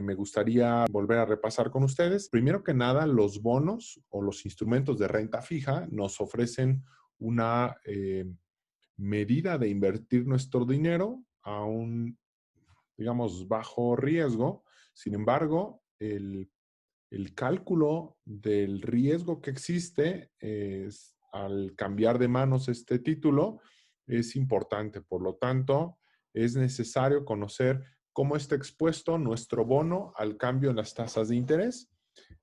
Me gustaría volver a repasar con ustedes. Primero que nada, los bonos o los instrumentos de renta fija nos ofrecen una medida de invertir nuestro dinero a un, digamos, bajo riesgo. Sin embargo, el cálculo del riesgo que existe al cambiar de manos este título es importante. Por lo tanto, es necesario conocer cómo está expuesto nuestro bono al cambio en las tasas de interés.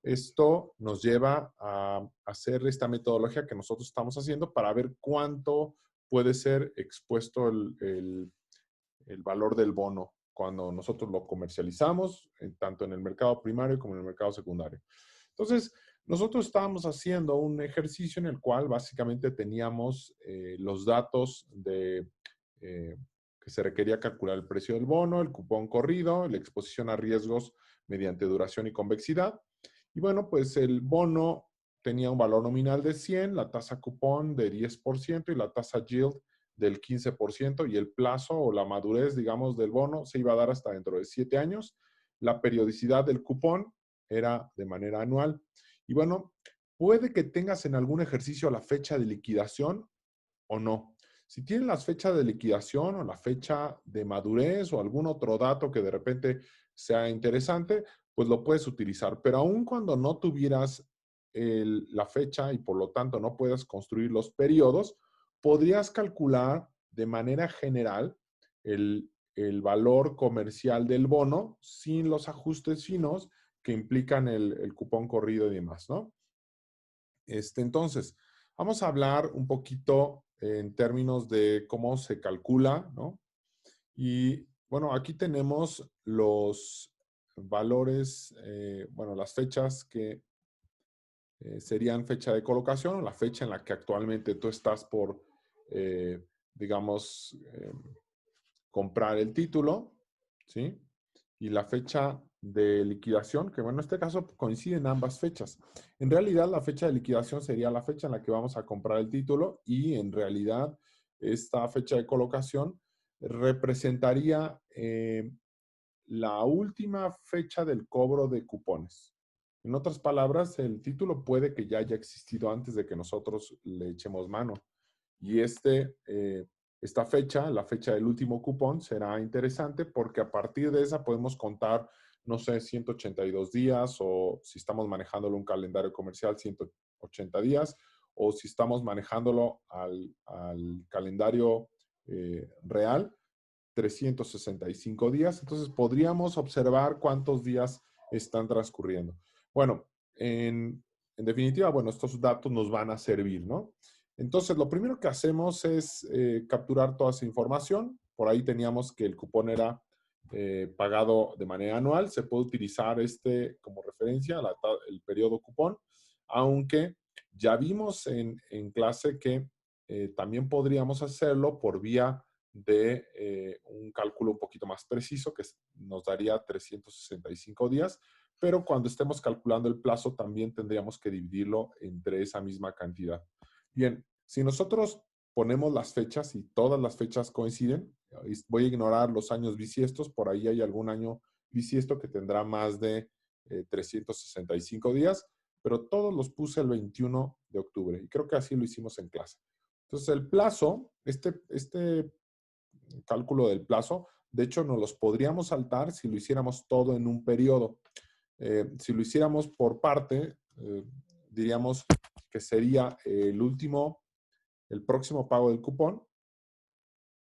Esto nos lleva a hacer esta metodología que nosotros estamos haciendo para ver cuánto puede ser expuesto el valor del bono cuando nosotros lo comercializamos, tanto en el mercado primario como en el mercado secundario. Entonces, nosotros estábamos haciendo un ejercicio en el cual básicamente teníamos los datos que se requería calcular el precio del bono, el cupón corrido, la exposición a riesgos mediante duración y convexidad. Y bueno, pues el bono tenía un valor nominal de 100, la tasa cupón de 10% y la tasa yield del 15%, y el plazo o la madurez, digamos, del bono se iba a dar hasta dentro de 7 años. La periodicidad del cupón era de manera anual. Y bueno, puede que tengas en algún ejercicio la fecha de liquidación o no. Si tienen las fechas de liquidación o la fecha de madurez o algún otro dato que de repente sea interesante, pues lo puedes utilizar. Pero aun cuando no tuvieras la fecha y por lo tanto no puedas construir los periodos, podrías calcular de manera general el valor comercial del bono sin los ajustes finos que implican el cupón corrido y demás, ¿no? Entonces, vamos a hablar un poquito en términos de cómo se calcula, ¿no? Y bueno, aquí tenemos los valores, bueno, las fechas que serían fecha de colocación, la fecha en la que actualmente tú estás por, digamos, comprar el título, ¿sí? Y la fecha de liquidación, que bueno, en este caso coinciden ambas fechas. En realidad, la fecha de liquidación sería la fecha en la que vamos a comprar el título y en realidad esta fecha de colocación representaría la última fecha del cobro de cupones. En otras palabras, el título puede que ya haya existido antes de que nosotros le echemos mano. Y esta fecha, la fecha del último cupón, será interesante porque a partir de esa podemos contar, no sé, 182 días, o si estamos manejándolo un calendario comercial, 180 días, o si estamos manejándolo al calendario real, 365 días. Entonces podríamos observar cuántos días están transcurriendo. Bueno, en definitiva, bueno, estos datos nos van a servir, ¿no? Entonces, lo primero que hacemos es capturar toda esa información. Por ahí teníamos que el cupón era pagado de manera anual. Se puede utilizar como referencia, el periodo cupón, aunque ya vimos en clase que también podríamos hacerlo por vía de un cálculo un poquito más preciso que nos daría 365 días, pero cuando estemos calculando el plazo también tendríamos que dividirlo entre esa misma cantidad. Bien, si nosotros ponemos las fechas y todas las fechas coinciden, voy a ignorar los años bisiestos, por ahí hay algún año bisiesto que tendrá más de 365 días, pero todos los puse el 21 de octubre y creo que así lo hicimos en clase. Entonces el plazo, este cálculo del plazo, de hecho nos los podríamos saltar si lo hiciéramos todo en un periodo. Si lo hiciéramos por parte, diríamos que sería el próximo pago del cupón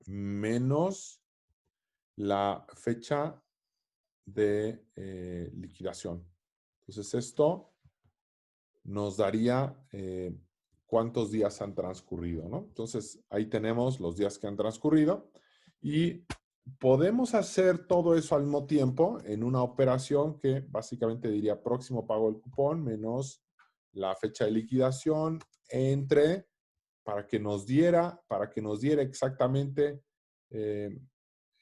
menos la fecha de liquidación. Entonces esto nos daría cuántos días han transcurrido, ¿no? Entonces ahí tenemos los días que han transcurrido y podemos hacer todo eso al mismo tiempo en una operación que básicamente diría próximo pago del cupón menos la fecha de liquidación para que nos diera exactamente, en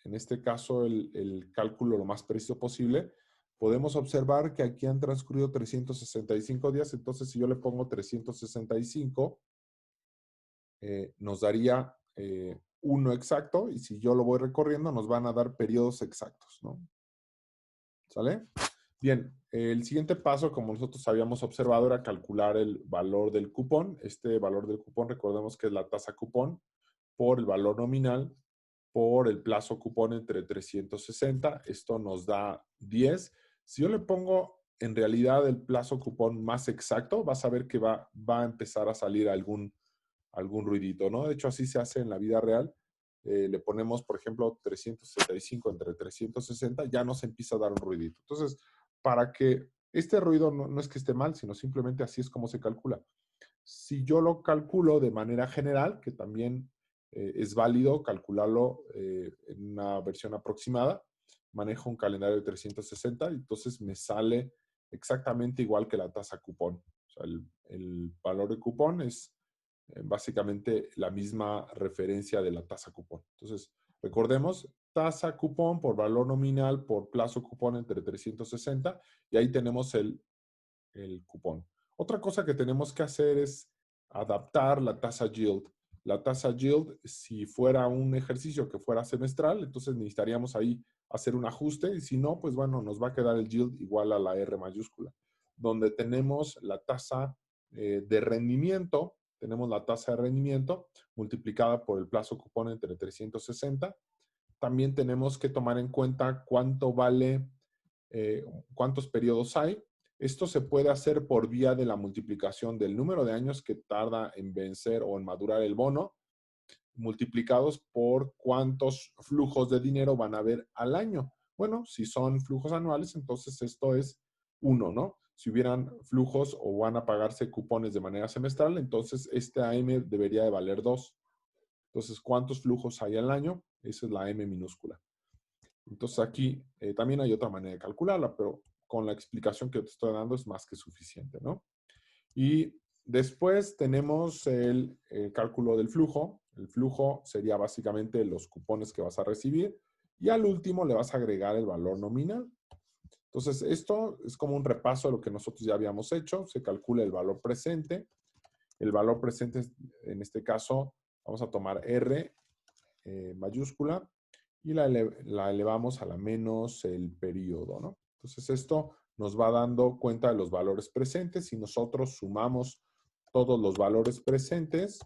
este caso, el cálculo lo más preciso posible. Podemos observar que aquí han transcurrido 365 días, entonces si yo le pongo 365, nos daría 1 exacto, y si yo lo voy recorriendo nos van a dar periodos exactos, ¿no? ¿Sale? Bien, el siguiente paso, como nosotros habíamos observado, era calcular el valor del cupón. Este valor del cupón, recordemos que es la tasa cupón por el valor nominal por el plazo cupón entre 360. Esto nos da 10. Si yo le pongo en realidad el plazo cupón más exacto, vas a ver que va a empezar a salir algún ruidito, ¿no? De hecho, así se hace en la vida real. Le ponemos, por ejemplo, 365 entre 360, ya nos empieza a dar un ruidito. Entonces, para que este ruido no es que esté mal, sino simplemente así es como se calcula. Si yo lo calculo de manera general, que también es válido calcularlo en una versión aproximada, manejo un calendario de 360, entonces me sale exactamente igual que la tasa cupón. O sea, el valor de cupón es básicamente la misma referencia de la tasa cupón. Entonces, recordemos, tasa cupón por valor nominal por plazo cupón entre 360 y ahí tenemos el cupón. Otra cosa que tenemos que hacer es adaptar la tasa yield. La tasa yield, si fuera un ejercicio que fuera semestral, entonces necesitaríamos ahí hacer un ajuste y si no, pues bueno, nos va a quedar el yield igual a la R mayúscula, donde tenemos la tasa de rendimiento, tenemos la tasa de rendimiento multiplicada por el plazo cupón entre 360. También tenemos que tomar en cuenta cuánto vale, cuántos periodos hay. Esto se puede hacer por vía de la multiplicación del número de años que tarda en vencer o en madurar el bono, multiplicados por cuántos flujos de dinero van a haber al año. Bueno, si son flujos anuales, entonces esto es 1, ¿no? Si hubieran flujos o van a pagarse cupones de manera semestral, entonces este AM debería de valer 2. Entonces, ¿cuántos flujos hay al año? Esa es la M minúscula. Entonces aquí también hay otra manera de calcularla, pero con la explicación que te estoy dando es más que suficiente, ¿no? Y después tenemos el cálculo del flujo. El flujo sería básicamente los cupones que vas a recibir y al último le vas a agregar el valor nominal. Entonces, esto es como un repaso de lo que nosotros ya habíamos hecho. Se calcula el valor presente. El valor presente, en este caso, vamos a tomar R mayúscula y la elevamos a la menos el periodo, ¿no? Entonces esto nos va dando cuenta de los valores presentes y nosotros sumamos todos los valores presentes,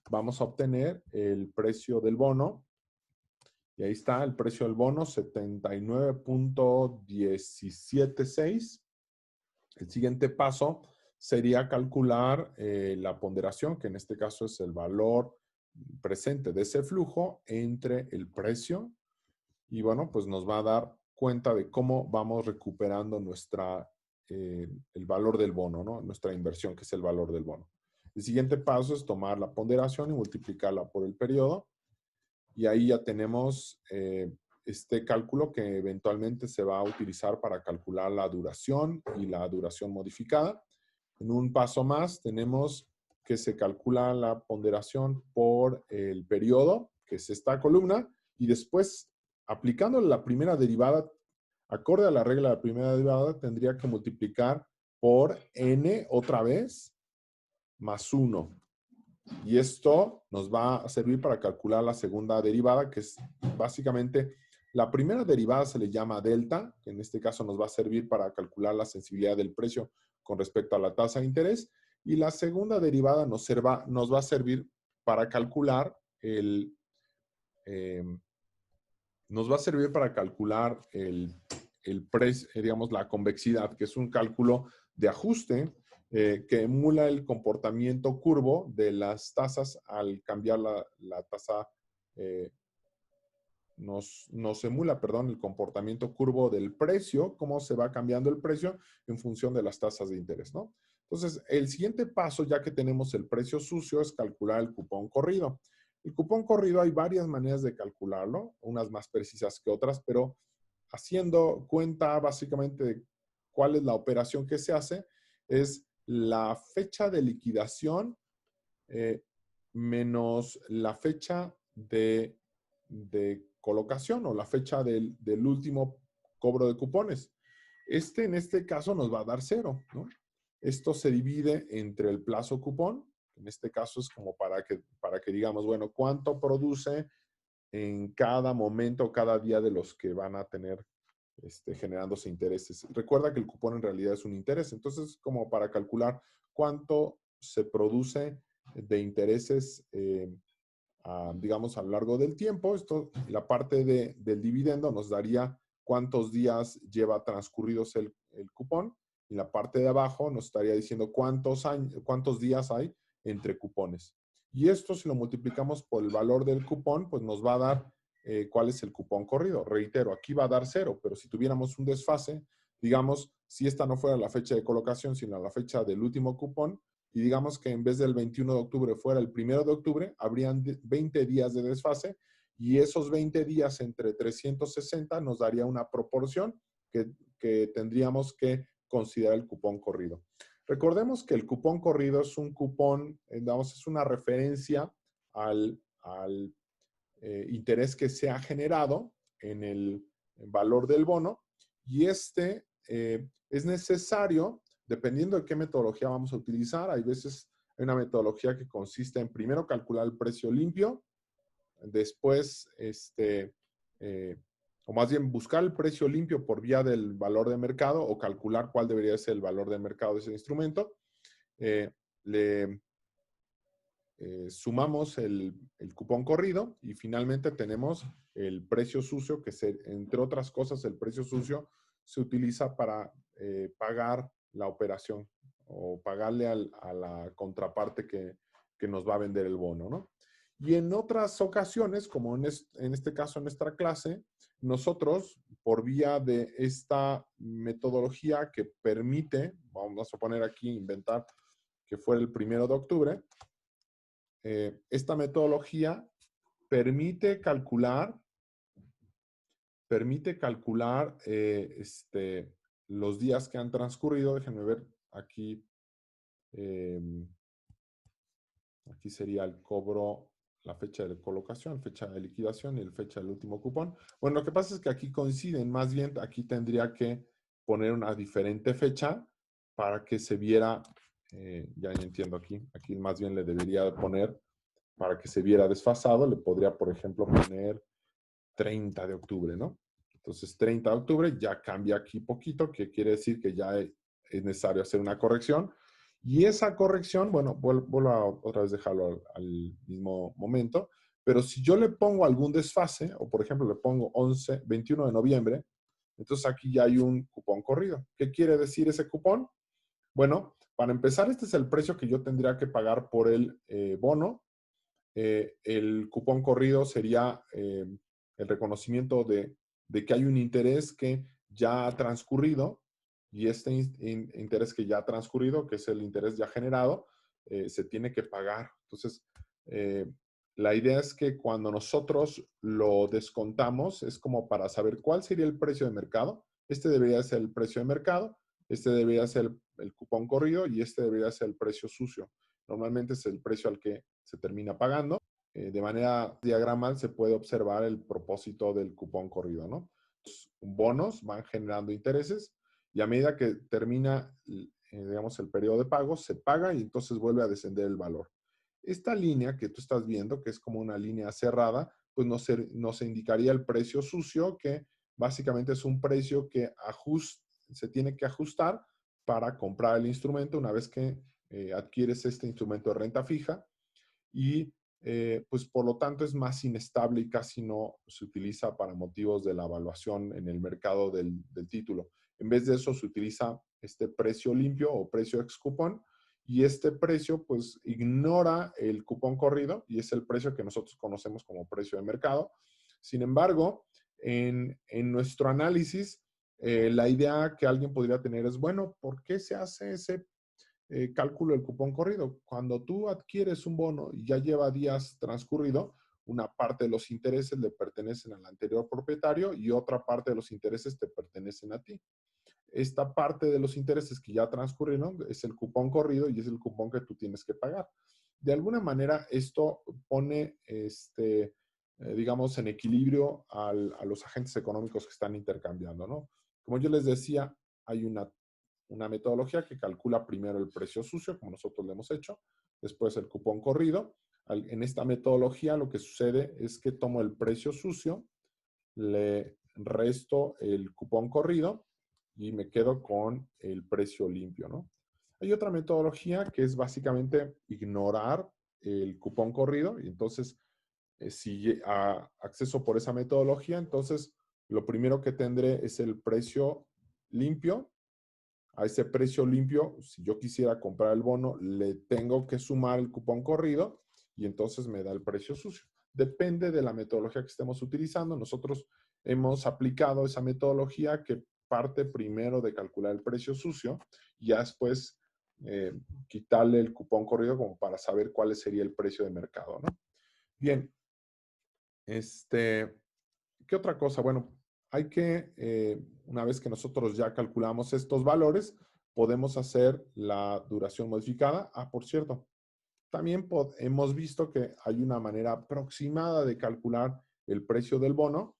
vamos a obtener el precio del bono y ahí está el precio del bono, 79.176. El siguiente paso sería calcular la ponderación, que en este caso es el valor presente de ese flujo entre el precio y bueno, pues nos va a dar cuenta de cómo vamos recuperando el valor del bono, ¿no? Nuestra inversión, que es el valor del bono. El siguiente paso es tomar la ponderación y multiplicarla por el periodo y ahí ya tenemos este cálculo que eventualmente se va a utilizar para calcular la duración y la duración modificada. En un paso más tenemos que se calcula la ponderación por el periodo, que es esta columna, y después, aplicando la primera derivada, acorde a la regla de la primera derivada, tendría que multiplicar por n otra vez más 1. Y esto nos va a servir para calcular la segunda derivada, que es básicamente la primera derivada se le llama delta, que en este caso nos va a servir para calcular la sensibilidad del precio con respecto a la tasa de interés. Y la segunda derivada nos va a servir para calcular nos va a servir para calcular el precio, digamos, la convexidad, que es un cálculo de ajuste que emula el comportamiento curvo de las tasas al cambiar la tasa, nos emula, perdón, el comportamiento curvo del precio, cómo se va cambiando el precio en función de las tasas de interés, ¿no? Entonces, el siguiente paso, ya que tenemos el precio sucio, es calcular el cupón corrido. El cupón corrido hay varias maneras de calcularlo, unas más precisas que otras, pero haciendo cuenta básicamente de cuál es la operación que se hace, es la fecha de liquidación menos la fecha de colocación o la fecha del último cobro de cupones. En este caso nos va a dar 0, ¿no? Esto se divide entre el plazo cupón, en este caso es como para que digamos, bueno, ¿cuánto produce en cada momento, cada día de los que van a tener generándose intereses. Recuerda que el cupón en realidad es un interés, entonces como para calcular cuánto se produce de intereses, digamos, a lo largo del tiempo. La parte del dividendo nos daría cuántos días lleva transcurridos el cupón, y la parte de abajo nos estaría diciendo cuántos días hay entre cupones. Y esto, si lo multiplicamos por el valor del cupón, pues nos va a dar cuál es el cupón corrido. Reitero, aquí va a dar 0, pero si tuviéramos un desfase, digamos, si esta no fuera la fecha de colocación, sino la fecha del último cupón, y digamos que en vez del 21 de octubre fuera el 1 de octubre, habrían 20 días de desfase, y esos 20 días entre 360 nos daría una proporción que tendríamos que considerar el cupón corrido. Recordemos que el cupón corrido es un cupón, digamos, es una referencia al interés que se ha generado en el valor del bono, y es necesario, dependiendo de qué metodología vamos a utilizar. Hay veces hay una metodología que consiste en primero calcular el precio limpio, después, o más bien buscar el precio limpio por vía del valor de mercado, o calcular cuál debería ser el valor de mercado de ese instrumento. Le sumamos el cupón corrido y finalmente tenemos el precio sucio, que entre otras cosas, el precio sucio se utiliza para pagar la operación o pagarle a la contraparte que nos va a vender el bono, ¿no? Y en otras ocasiones, como en este caso, en nuestra clase, nosotros, por vía de esta metodología que permite, vamos a poner aquí, inventar que fuera el 1 de octubre, esta metodología permite calcular los días que han transcurrido. Déjenme ver aquí. Aquí sería el cobro, la fecha de colocación, fecha de liquidación y la fecha del último cupón. Bueno, lo que pasa es que aquí coinciden, más bien aquí tendría que poner una diferente fecha para que se viera, ya entiendo aquí más bien le debería poner, para que se viera desfasado, le podría, por ejemplo, poner 30 de octubre, ¿no? Entonces, 30 de octubre ya cambia aquí poquito, que quiere decir que ya es necesario hacer una corrección. Y esa corrección, bueno, vuelvo a otra vez dejarlo al mismo momento, pero si yo le pongo algún desfase, o por ejemplo le pongo 21 de noviembre, entonces aquí ya hay un cupón corrido. ¿Qué quiere decir ese cupón? Bueno, para empezar, este es el precio que yo tendría que pagar por el bono. El cupón corrido sería el reconocimiento de que hay un interés que ya ha transcurrido, y este interés que ya ha transcurrido, que es el interés ya generado, se tiene que pagar. Entonces, la idea es que cuando nosotros lo descontamos, es como para saber cuál sería el precio de mercado. Este debería ser el precio de mercado, este debería ser el cupón corrido, y este debería ser el precio sucio. Normalmente es el precio al que se termina pagando. De manera diagramal se puede observar el propósito del cupón corrido, ¿no? Los bonos van generando intereses, y a medida que termina, digamos, el periodo de pago, se paga y entonces vuelve a descender el valor. Esta línea que tú estás viendo, que es como una línea cerrada, pues nos indicaría el precio sucio, que básicamente es un precio que se tiene que ajustar para comprar el instrumento una vez que adquieres este instrumento de renta fija, y pues por lo tanto es más inestable y casi no se utiliza para motivos de la evaluación en el mercado del título. En vez de eso se utiliza este precio limpio o precio ex cupón, y este precio pues ignora el cupón corrido y es el precio que nosotros conocemos como precio de mercado. Sin embargo, en nuestro análisis, la idea que alguien podría tener es, bueno, ¿por qué se hace ese cálculo del cupón corrido? Cuando tú adquieres un bono y ya lleva días transcurrido, una parte de los intereses le pertenecen al anterior propietario y otra parte de los intereses te pertenecen a ti. Esta parte de los intereses que ya transcurrieron es el cupón corrido y es el cupón que tú tienes que pagar. De alguna manera, esto pone, digamos, en equilibrio a los agentes económicos que están intercambiando, ¿no? Como yo les decía, hay una metodología que calcula primero el precio sucio, como nosotros lo hemos hecho, después el cupón corrido. En esta metodología lo que sucede es que tomo el precio sucio, le resto el cupón corrido y me quedo con el precio limpio, ¿no? Hay otra metodología que es básicamente ignorar el cupón corrido y entonces si acceso por esa metodología, entonces lo primero que tendré es el precio limpio. A ese precio limpio, si yo quisiera comprar el bono, le tengo que sumar el cupón corrido y entonces me da el precio sucio. Depende de la metodología que estemos utilizando. Nosotros hemos aplicado esa metodología que parte primero de calcular el precio sucio y ya después quitarle el cupón corrido como para saber cuál sería el precio de mercado, ¿no? Bien, ¿qué otra cosa? Bueno, hay que, una vez que nosotros ya calculamos estos valores, podemos hacer la duración modificada. Ah, por cierto, también hemos visto que hay una manera aproximada de calcular el precio del bono.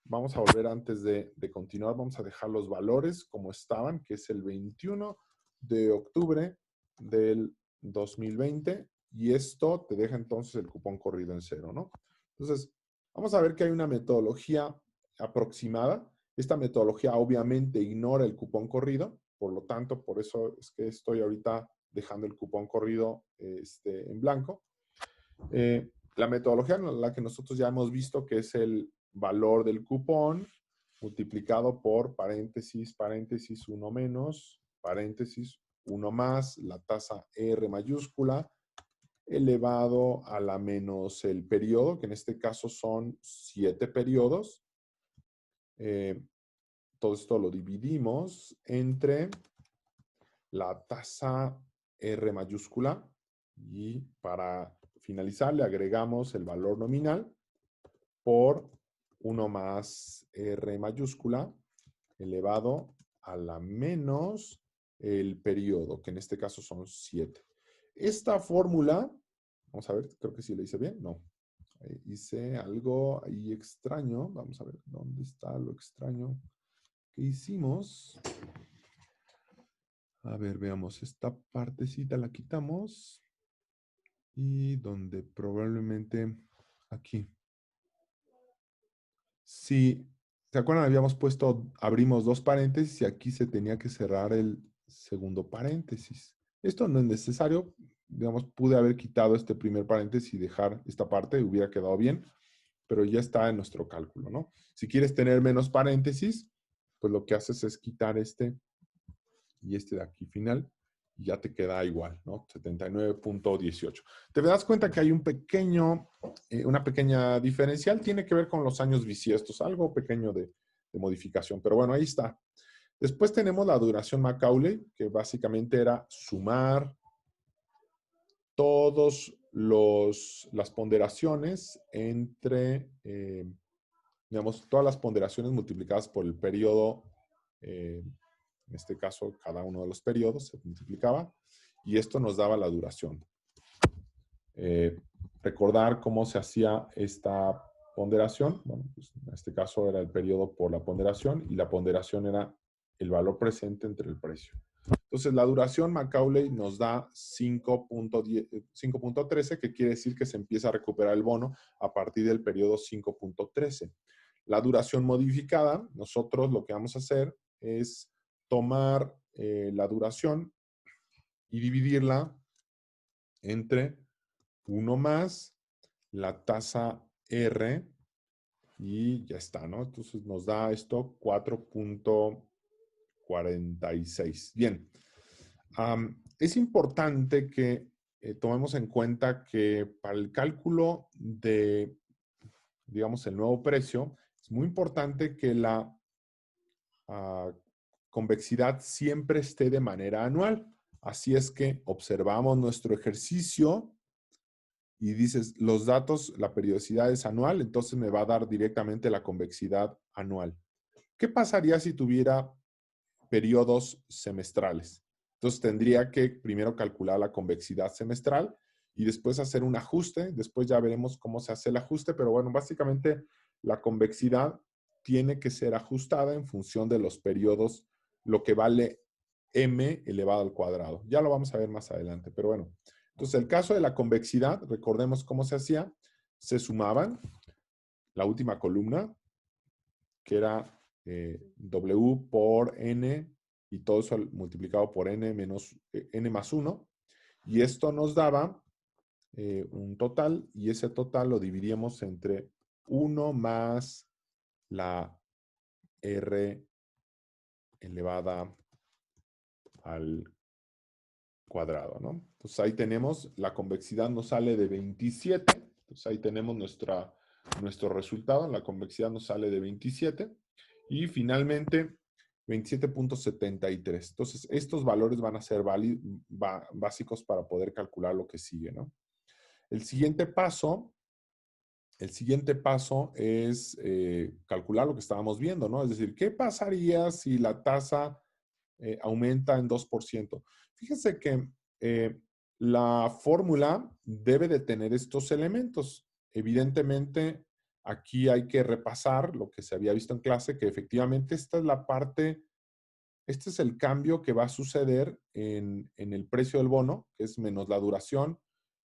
Vamos a volver antes de continuar, vamos a dejar los valores como estaban, que es el 21 de octubre del 2020, y esto te deja entonces el cupón corrido en cero, ¿no? Entonces, vamos a ver que hay una metodología aproximada. Esta metodología obviamente ignora el cupón corrido, por lo tanto, por eso es que estoy ahorita dejando el cupón corrido en blanco. La metodología en la que nosotros ya hemos visto que es el valor del cupón multiplicado por paréntesis, paréntesis, 1 menos, paréntesis, 1 más, la tasa R mayúscula, elevado a la menos el periodo, que en este caso son 7 periodos. Todo esto lo dividimos entre la tasa R mayúscula y para finalizar le agregamos el valor nominal por 1 más R mayúscula elevado a la menos el periodo, que en este caso son 7. Esta fórmula, vamos a ver, creo que sí le hice bien, no. Hice algo ahí extraño, vamos a ver dónde está lo extraño que hicimos. A ver, veamos, esta partecita la quitamos y donde probablemente aquí. Si, ¿se acuerdan? Habíamos puesto, abrimos 2 paréntesis y aquí se tenía que cerrar el segundo paréntesis. Esto no es necesario, digamos, pude haber quitado este primer paréntesis y dejar esta parte, hubiera quedado bien, pero ya está en nuestro cálculo, ¿no? Si quieres tener menos paréntesis, pues lo que haces es quitar este y este de aquí final, y ya te queda igual, ¿no? 79.18. Te das cuenta que hay un pequeño, una pequeña diferencial, tiene que ver con los años bisiestos, algo pequeño de modificación, pero bueno, ahí está. Después tenemos la duración Macaulay, que básicamente era sumar todas las ponderaciones entre, digamos, todas las ponderaciones multiplicadas por el periodo, en este caso, cada uno de los periodos se multiplicaba y esto nos daba la duración. Recordar cómo se hacía esta ponderación. Bueno, pues en este caso era el periodo por la ponderación y la ponderación era el valor presente entre el precio. Entonces, la duración Macaulay nos da 5.13, que quiere decir que se empieza a recuperar el bono a partir del periodo 5.13. La duración modificada, nosotros lo que vamos a hacer es tomar la duración y dividirla entre 1 más la tasa R y ya está, ¿no? Entonces nos da esto 4.46. Bien. Es importante que tomemos en cuenta que para el cálculo de, digamos, el nuevo precio, es muy importante que la convexidad siempre esté de manera anual. Así es que observamos nuestro ejercicio y dices, los datos, la periodicidad es anual, entonces me va a dar directamente la convexidad anual. ¿Qué pasaría si tuviera periodos semestrales? Entonces tendría que primero calcular la convexidad semestral y después hacer un ajuste. Después ya veremos cómo se hace el ajuste, pero bueno, básicamente la convexidad tiene que ser ajustada en función de los periodos, lo que vale m elevado al cuadrado. Ya lo vamos a ver más adelante, pero bueno. Entonces, el caso de la convexidad, recordemos cómo se hacía. Se sumaban la última columna, que era W por N y todo eso multiplicado por N menos N más 1. Y esto nos daba un total y ese total lo dividíamos entre 1 más la R elevada al cuadrado, ¿no? Entonces ahí tenemos, la convexidad nos sale de 27. Entonces ahí tenemos nuestro resultado. La convexidad nos sale de 27. Y finalmente 27.73. Entonces estos valores van a ser básicos para poder calcular lo que sigue, ¿no? El siguiente paso es calcular lo que estábamos viendo, ¿no? Es decir, ¿qué pasaría si la tasa aumenta en 2%? Fíjense que la fórmula debe de tener estos elementos. Evidentemente, aquí hay que repasar lo que se había visto en clase, que efectivamente esta es la parte, este es el cambio que va a suceder en el precio del bono, que es menos la duración,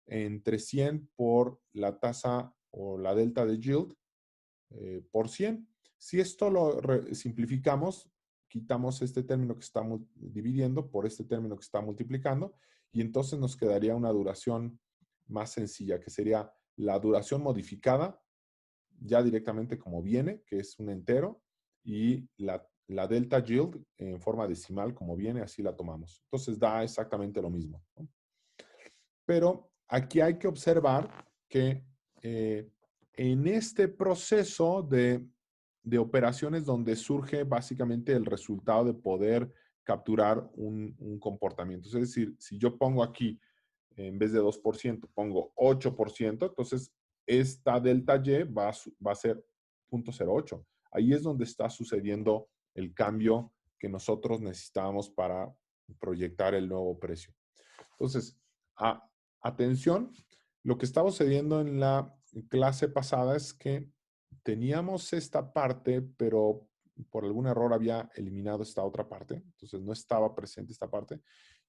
entre 100 por la tasa o la delta de yield por 100. Si esto lo simplificamos, quitamos este término que estamos dividiendo por este término que está multiplicando y entonces nos quedaría una duración más sencilla, que sería la duración modificada ya directamente como viene, que es un entero, y la delta yield en forma decimal como viene, así la tomamos. Entonces da exactamente lo mismo, ¿no? Pero aquí hay que observar que en este proceso de operaciones donde surge básicamente el resultado de poder capturar un comportamiento. Es decir, si yo pongo aquí, en vez de 2%, pongo 8%, entonces esta delta Y va a ser 0.08. Ahí es donde está sucediendo el cambio que nosotros necesitábamos para proyectar el nuevo precio. Entonces, atención, lo que estaba sucediendo en la clase pasada es que teníamos esta parte, pero por algún error había eliminado esta otra parte. Entonces, no estaba presente esta parte.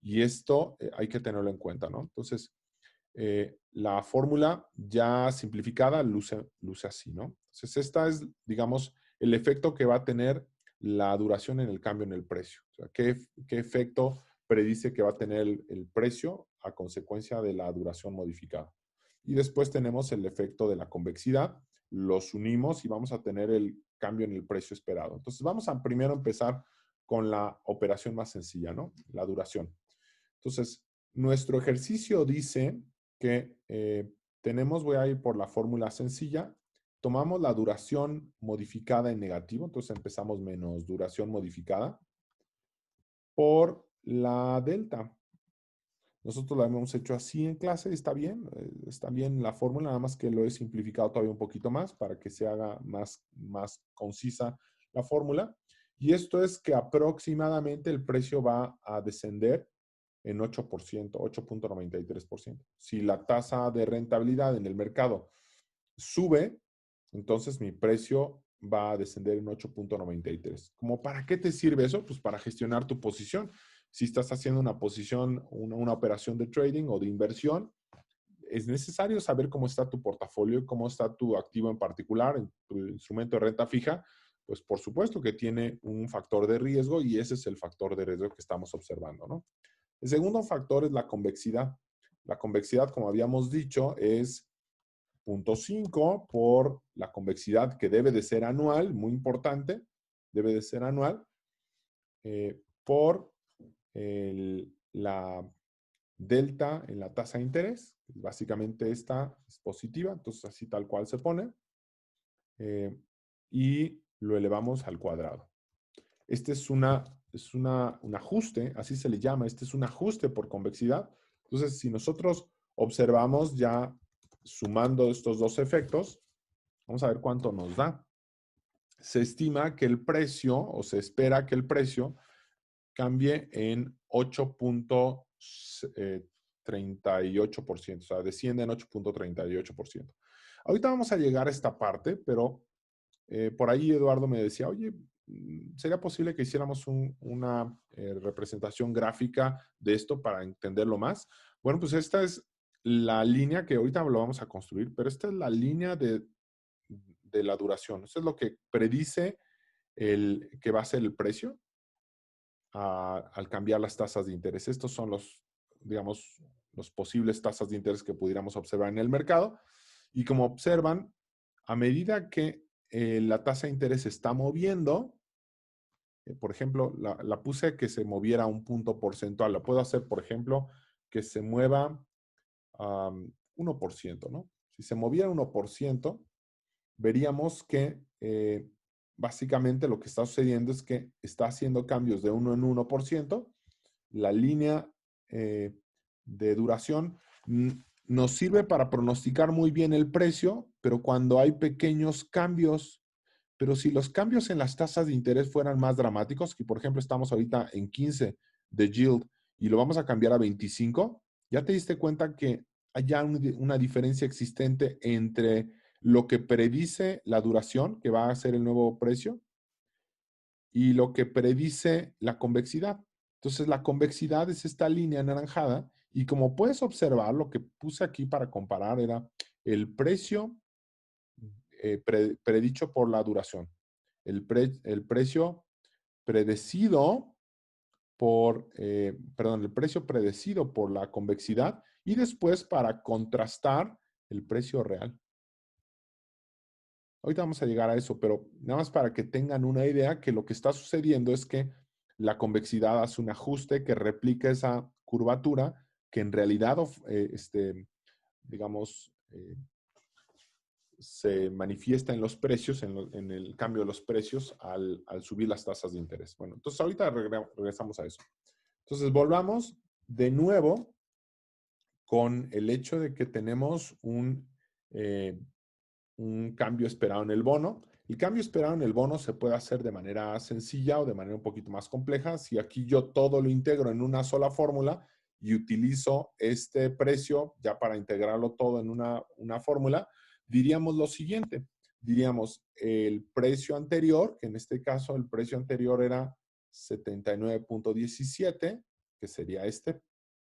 Y esto hay que tenerlo en cuenta, ¿no? Entonces, la fórmula ya simplificada luce así, ¿no? Entonces, esta es, digamos, el efecto que va a tener la duración en el cambio en el precio. O sea, ¿qué efecto predice que va a tener el precio a consecuencia de la duración modificada? Y después tenemos el efecto de la convexidad, los unimos y vamos a tener el cambio en el precio esperado. Entonces, vamos a primero empezar con la operación más sencilla, ¿no? La duración. Entonces, nuestro ejercicio dice que tenemos, voy a ir por la fórmula sencilla, tomamos la duración modificada en negativo, entonces empezamos menos duración modificada, por la delta. Nosotros lo hemos hecho así en clase, está bien la fórmula, nada más que lo he simplificado todavía un poquito más para que se haga más concisa la fórmula. Y esto es que aproximadamente el precio va a descender en 8%, 8.93%. Si la tasa de rentabilidad en el mercado sube, entonces mi precio va a descender en 8.93. ¿Cómo para qué te sirve eso? Pues para gestionar tu posición. Si estás haciendo una posición, una operación de trading o de inversión, es necesario saber cómo está tu portafolio, cómo está tu activo en particular, en tu instrumento de renta fija. Pues por supuesto que tiene un factor de riesgo y ese es el factor de riesgo que estamos observando, ¿no? El segundo factor es la convexidad. La convexidad, como habíamos dicho, es 0.5 por la convexidad que debe de ser anual, muy importante, debe de ser anual, por la delta en la tasa de interés. Básicamente esta es positiva, entonces así tal cual se pone. Y lo elevamos al cuadrado. Este es un ajuste, así se le llama, este es un ajuste por convexidad. Entonces, si nosotros observamos ya sumando estos dos efectos, vamos a ver cuánto nos da. Se estima que el precio, o se espera que el precio cambie en 8.38%, o sea, desciende en 8.38%. Ahorita vamos a llegar a esta parte, pero por ahí Eduardo me decía, oye, ¿sería posible que hiciéramos una representación gráfica de esto para entenderlo más? Bueno, pues esta es la línea que ahorita lo vamos a construir, pero esta es la línea de la duración. Esto es lo que predice que va a ser el precio al cambiar las tasas de interés. Estos son digamos, los posibles tasas de interés que pudiéramos observar en el mercado. Y como observan, a medida que la tasa de interés se está moviendo, por ejemplo, la puse que se moviera un punto porcentual. La puedo hacer, por ejemplo, que se mueva 1%, ¿no? Si se moviera 1%, veríamos que básicamente lo que está sucediendo es que está haciendo cambios de 1 en 1%. La línea de duración nos sirve para pronosticar muy bien el precio, pero cuando hay pequeños cambios, pero si los cambios en las tasas de interés fueran más dramáticos, que por ejemplo estamos ahorita en 15 de yield y lo vamos a cambiar a 25, ya te diste cuenta que hay ya una diferencia existente entre lo que predice la duración, que va a ser el nuevo precio, y lo que predice la convexidad. Entonces, la convexidad es esta línea anaranjada y como puedes observar, lo que puse aquí para comparar era el precio predicho por la duración, el precio predecido el precio predecido por la convexidad y después para contrastar el precio real. Ahorita vamos a llegar a eso, pero nada más para que tengan una idea que lo que está sucediendo es que la convexidad hace un ajuste que replica esa curvatura que en realidad, digamos, se manifiesta en los precios, en el cambio de los precios al subir las tasas de interés. Bueno, entonces ahorita regresamos a eso. Entonces volvamos de nuevo con el hecho de que tenemos un cambio esperado en el bono. El cambio esperado en el bono se puede hacer de manera sencilla o de manera un poquito más compleja. Si aquí yo todo lo integro en una sola fórmula y utilizo este precio ya para integrarlo todo en una fórmula, diríamos lo siguiente. Diríamos el precio anterior, que en este caso el precio anterior era 79.17, que sería este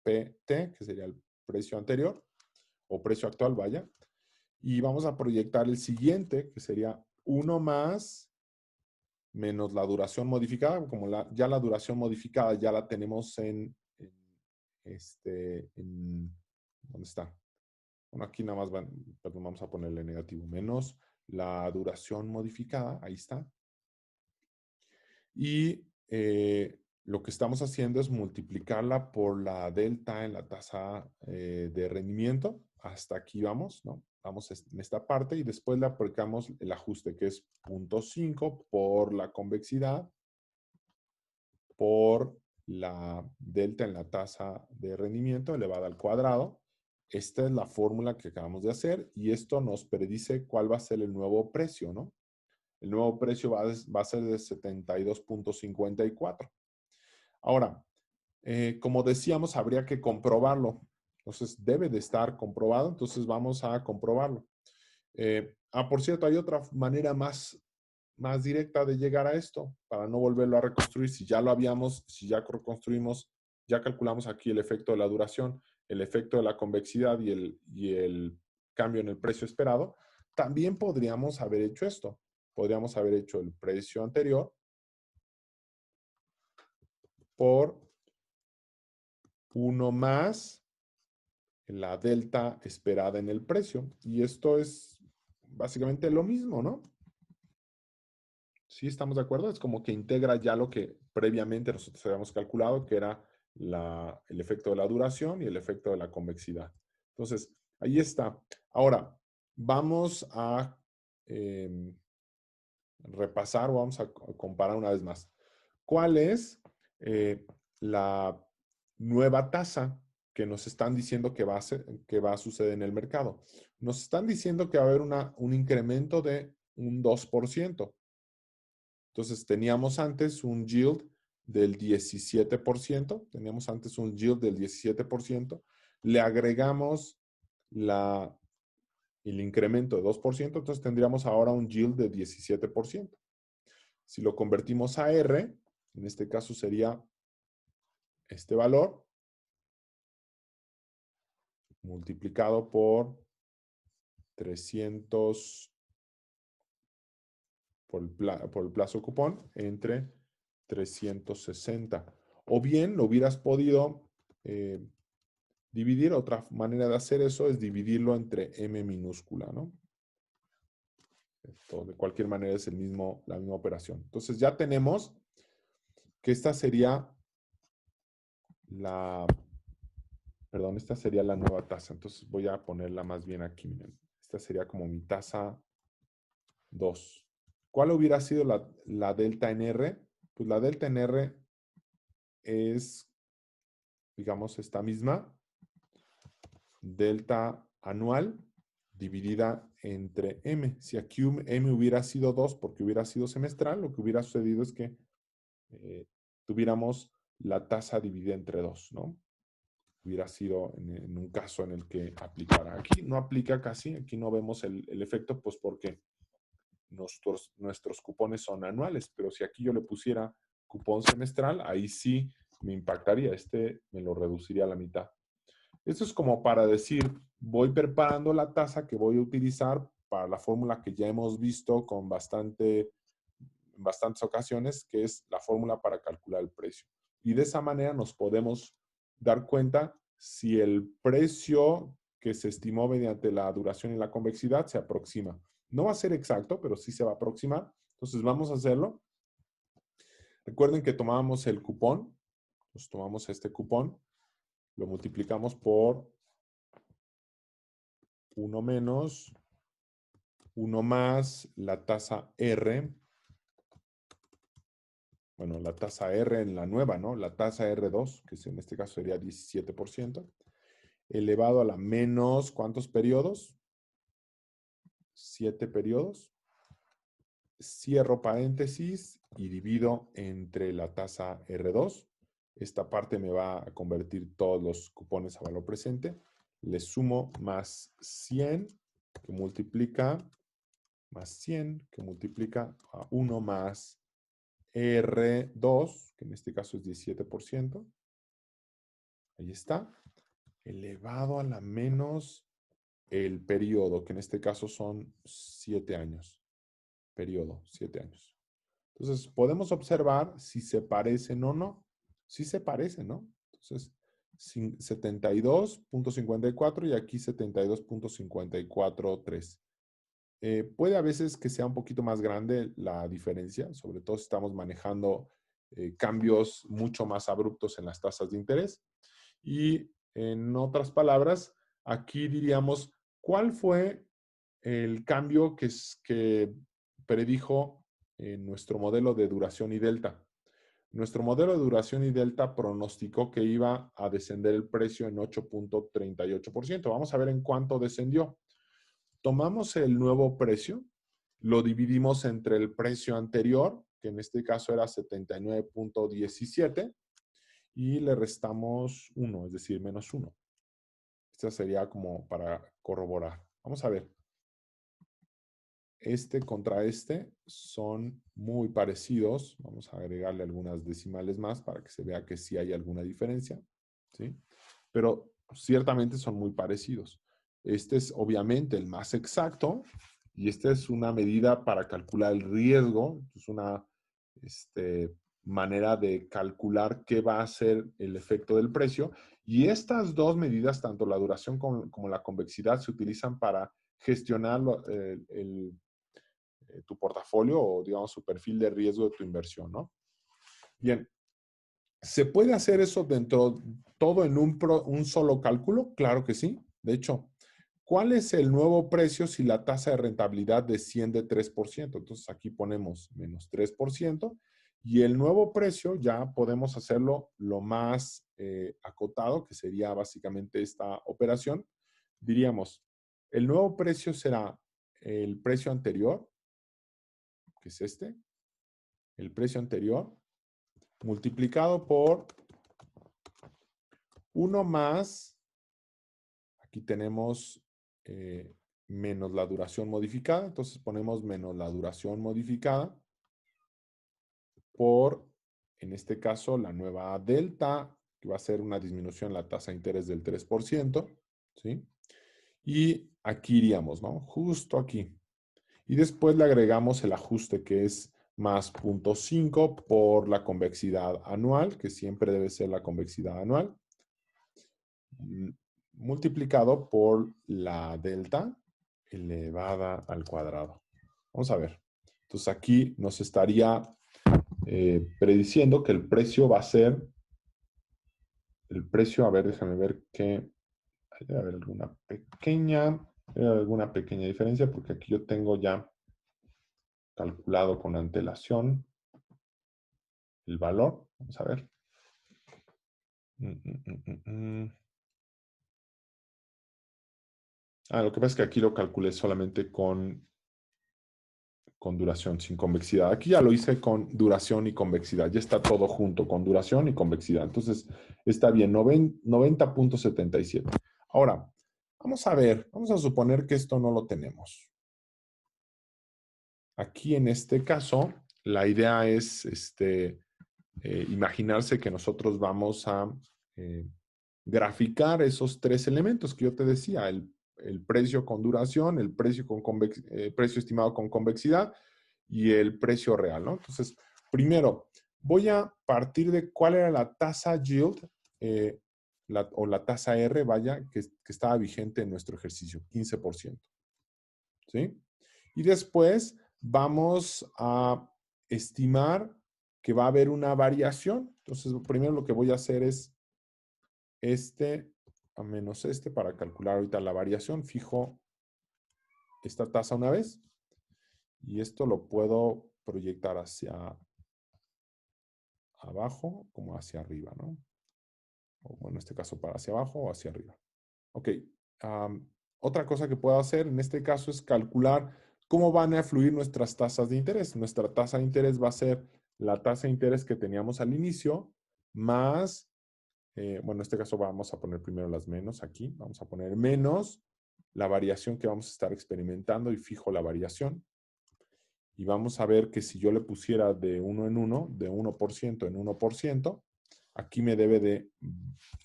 PT, que sería el precio anterior, o precio actual, vaya. Y vamos a proyectar el siguiente, que sería 1 más menos la duración modificada. Como ya la duración modificada ya la tenemos ¿dónde está? Bueno, aquí nada más perdón, vamos a ponerle negativo, menos la duración modificada, ahí está. Y lo que estamos haciendo es multiplicarla por la delta en la tasa de rendimiento. Hasta aquí vamos, ¿no? Vamos en esta parte y después le aplicamos el ajuste que es 0.5 por la convexidad por la delta en la tasa de rendimiento elevada al cuadrado. Esta es la fórmula que acabamos de hacer y esto nos predice cuál va a ser el nuevo precio, ¿no? El nuevo precio va a ser de 72.54. Ahora, como decíamos, habría que comprobarlo. Entonces, debe de estar comprobado. Entonces, vamos a comprobarlo. Por cierto, hay otra manera más directa de llegar a esto para no volverlo a reconstruir. Si ya lo habíamos, si ya reconstruimos, ya calculamos aquí el efecto de la duración, el efecto de la convexidad y el cambio en el precio esperado, también podríamos haber hecho esto. Podríamos haber hecho el precio anterior por 1 más la delta esperada en el precio. Y esto es básicamente lo mismo, ¿no? ¿Sí estamos de acuerdo? Es como que integra ya lo que previamente nosotros habíamos calculado, que era el efecto de la duración y el efecto de la convexidad. Entonces, ahí está. Ahora, vamos a repasar o vamos a comparar una vez más. ¿Cuál es la nueva tasa que nos están diciendo que va a suceder en el mercado? Nos están diciendo que va a haber un incremento de un 2%. Entonces, teníamos antes un yield del 17%, teníamos antes un yield del 17%, le agregamos el incremento de 2%, entonces tendríamos ahora un yield de 17%. Si lo convertimos a R, en este caso sería este valor multiplicado por 300 por el plazo cupón entre 360. O bien lo hubieras podido dividir. Otra manera de hacer eso es dividirlo entre M minúscula, ¿no? Esto, de cualquier manera es la misma operación. Entonces ya tenemos que esta sería esta sería la nueva tasa. Entonces voy a ponerla más bien aquí, miren. Esta sería como mi tasa 2. ¿Cuál hubiera sido la delta en R? Pues la delta en R es, digamos, esta misma delta anual dividida entre M. Si aquí M hubiera sido 2 porque hubiera sido semestral, lo que hubiera sucedido es que tuviéramos la tasa dividida entre 2, ¿no? Hubiera sido en un caso en el que aplicara. Aquí no aplica casi, aquí no vemos el efecto, pues porque nuestros cupones son anuales, pero si aquí yo le pusiera cupón semestral, ahí sí me impactaría, me lo reduciría a la mitad. Esto es como para decir, voy preparando la tasa que voy a utilizar para la fórmula que ya hemos visto en bastantes ocasiones, que es la fórmula para calcular el precio. Y de esa manera nos podemos dar cuenta si el precio que se estimó mediante la duración y la convexidad se aproxima. No va a ser exacto, pero sí se va a aproximar. Entonces vamos a hacerlo. Recuerden que tomábamos el cupón. Pues tomamos este cupón, lo multiplicamos por 1 menos 1 más la tasa R. Bueno, la tasa R en la nueva, ¿no? La tasa R2, que en este caso sería 17%, elevado a la menos, ¿cuántos periodos? 7 periodos. Cierro paréntesis y divido entre la tasa R2. Esta parte me va a convertir todos los cupones a valor presente. Le sumo más 100 que multiplica, más 100 que multiplica a 1 más R2, que en este caso es 17%. Ahí está. Elevado a la menos el periodo, que en este caso son 7 años. Periodo, 7 años. Entonces, podemos observar si se parecen o no. Sí se parecen, ¿no? Entonces, 72.54 y aquí 72.543. Puede a veces que sea un poquito más grande la diferencia, sobre todo si estamos manejando cambios mucho más abruptos en las tasas de interés. Y en otras palabras, aquí diríamos, ¿cuál fue el cambio que predijo nuestro modelo de duración y delta? Nuestro modelo de duración y delta pronosticó que iba a descender el precio en 8.38%. Vamos a ver en cuánto descendió. Tomamos el nuevo precio, lo dividimos entre el precio anterior, que en este caso era 79.17, y le restamos 1, es decir, menos 1. Esta sería como para corroborar. Vamos a ver. Este contra este son muy parecidos. Vamos a agregarle algunas decimales más para que se vea que sí hay alguna diferencia, ¿sí? Pero ciertamente son muy parecidos. Este es obviamente el más exacto y esta es una medida para calcular el riesgo. Es una manera de calcular qué va a ser el efecto del precio. Y estas dos medidas, tanto la duración como la convexidad, se utilizan para gestionar tu portafolio o, digamos, su perfil de riesgo de tu inversión, ¿no? Bien, ¿se puede hacer eso todo en un solo cálculo? Claro que sí. De hecho, ¿cuál es el nuevo precio si la tasa de rentabilidad desciende 3%? Entonces aquí ponemos menos 3% y el nuevo precio ya podemos hacerlo lo más acotado, que sería básicamente esta operación. Diríamos, el nuevo precio será el precio anterior, que es el precio anterior, multiplicado por 1 más, aquí tenemos menos la duración modificada, entonces ponemos menos la duración modificada por, en este caso, la nueva delta, que va a ser una disminución en la tasa de interés del 3%, ¿sí? Y aquí iríamos, ¿no? Justo aquí. Y después le agregamos el ajuste que es más 0.5 por la convexidad anual, que siempre debe ser la convexidad anual, multiplicado por la delta elevada al cuadrado. Vamos a ver. Entonces aquí nos estaría prediciendo que el precio va a ser, el precio, a ver, déjame ver que debe haber alguna pequeña diferencia, porque aquí yo tengo ya calculado con antelación el valor. Vamos a ver. Lo que pasa es que aquí lo calculé solamente con duración, sin convexidad. Aquí ya lo hice con duración y convexidad. Ya está todo junto, con duración y convexidad. Entonces, está bien, 90.77. Ahora, vamos a ver, vamos a suponer que esto no lo tenemos. Aquí en este caso, la idea es imaginarse que nosotros vamos a graficar esos tres elementos que yo te decía, el precio con duración, el precio, precio estimado con convexidad y el precio real, ¿no? Entonces, primero, voy a partir de cuál era la tasa yield o la tasa R, vaya, que estaba vigente en nuestro ejercicio, 15%. ¿Sí? Y después vamos a estimar que va a haber una variación. Entonces, primero lo que voy a hacer es a menos para calcular ahorita la variación. Fijo esta tasa una vez. Y esto lo puedo proyectar hacia abajo como hacia arriba, ¿no? O bueno, en este caso para hacia abajo o hacia arriba. Ok. Otra cosa que puedo hacer en este caso es calcular cómo van a fluir nuestras tasas de interés. Nuestra tasa de interés va a ser la tasa de interés que teníamos al inicio más, bueno, en este caso vamos a poner primero las menos aquí. Vamos a poner menos la variación que vamos a estar experimentando y fijo la variación. Y vamos a ver que si yo le pusiera de 1 en 1, de 1% en 1%, aquí me debe de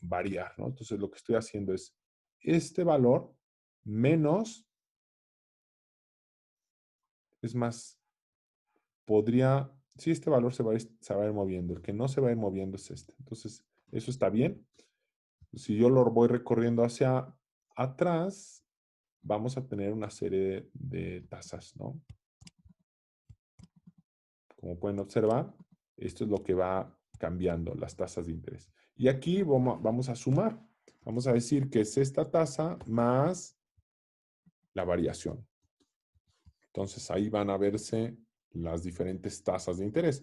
variar, ¿no? Entonces lo que estoy haciendo es este valor menos, es más, podría, sí, este valor se va a ir moviendo. El que no se va a ir moviendo es este. Entonces, eso está bien. Si yo lo voy recorriendo hacia atrás, vamos a tener una serie de tasas, ¿no? Como pueden observar, esto es lo que va cambiando, las tasas de interés. Y aquí vamos a sumar. Vamos a decir que es esta tasa más la variación. Entonces ahí van a verse las diferentes tasas de interés.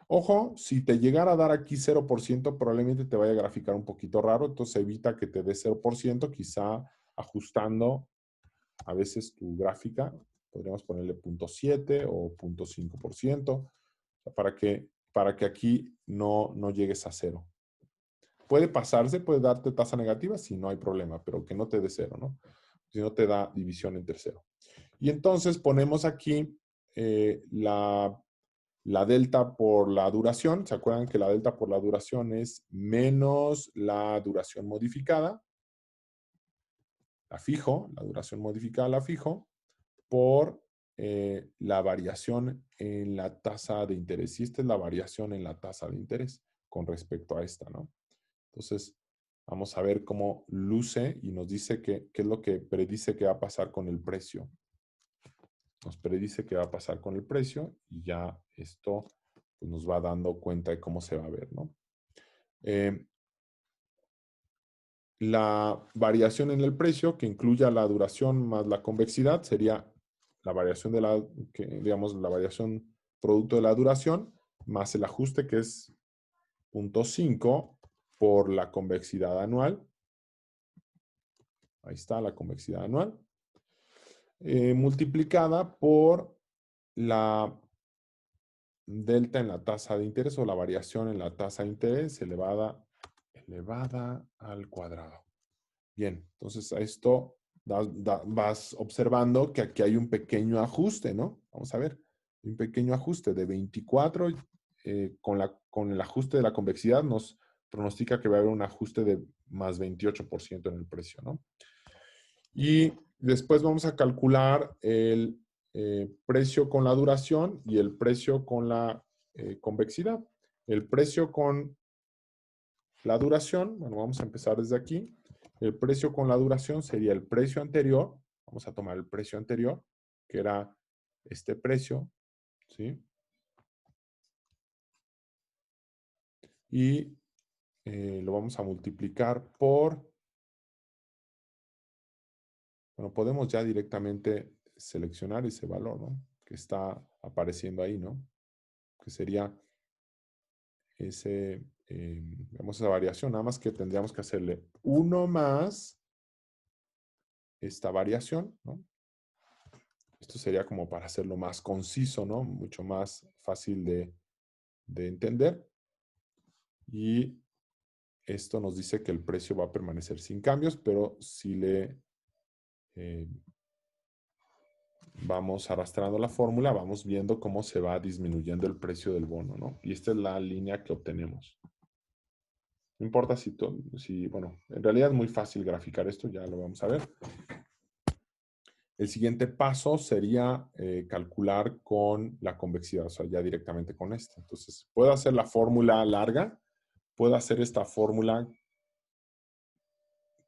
Ojo, si te llegara a dar aquí 0%, probablemente te vaya a graficar un poquito raro, entonces evita que te dé 0%, quizá ajustando a veces tu gráfica, podríamos ponerle 0.7 o 0.5%, para que aquí no llegues a 0. Puede pasarse, puede darte tasa negativa, si no hay problema, pero que no te dé 0, ¿no? Si no te da división entre 0. Y entonces ponemos aquí la delta por la duración. ¿Se acuerdan que la delta por la duración es menos la duración modificada? La fijo, la duración modificada la fijo, por la variación en la tasa de interés. Y esta es la variación en la tasa de interés con respecto a esta, ¿no? Entonces, vamos a ver cómo luce y nos dice qué es lo que predice que va a pasar con el precio. Nos predice qué va a pasar con el precio y ya esto pues, nos va dando cuenta de cómo se va a ver, ¿no? La variación en el precio, que incluya la duración más la convexidad, sería la variación de digamos, la variación producto de la duración, más el ajuste que es 0.5 por la convexidad anual. Ahí está la convexidad anual. Multiplicada por la delta en la tasa de interés o la variación en la tasa de interés elevada al cuadrado. Bien, entonces a esto vas observando que aquí hay un pequeño ajuste, ¿no? Vamos a ver, un pequeño ajuste de 24, con el ajuste de la convexidad nos pronostica que va a haber un ajuste de más 28% en el precio, ¿no? Y después vamos a calcular precio con la duración y el precio con la convexidad. El precio con la duración, bueno, vamos a empezar desde aquí. El precio con la duración sería el precio anterior. Vamos a tomar el precio anterior, que era este precio, ¿sí? Y lo vamos a multiplicar por, bueno, podemos ya directamente seleccionar ese valor, ¿no? Que está apareciendo ahí, ¿no? Que sería digamos, esa variación, nada más que tendríamos que hacerle 1 más esta variación, ¿no? Esto sería como para hacerlo más conciso, ¿no? Mucho más fácil de entender. Y esto nos dice que el precio va a permanecer sin cambios, pero si le vamos arrastrando la fórmula, vamos viendo cómo se va disminuyendo el precio del bono, ¿no? Y esta es la línea que obtenemos. No importa bueno, en realidad es muy fácil graficar esto, ya lo vamos a ver. El siguiente paso sería calcular con la convexidad, o sea, ya directamente con esta. Entonces, puedo hacer la fórmula larga, puedo hacer esta fórmula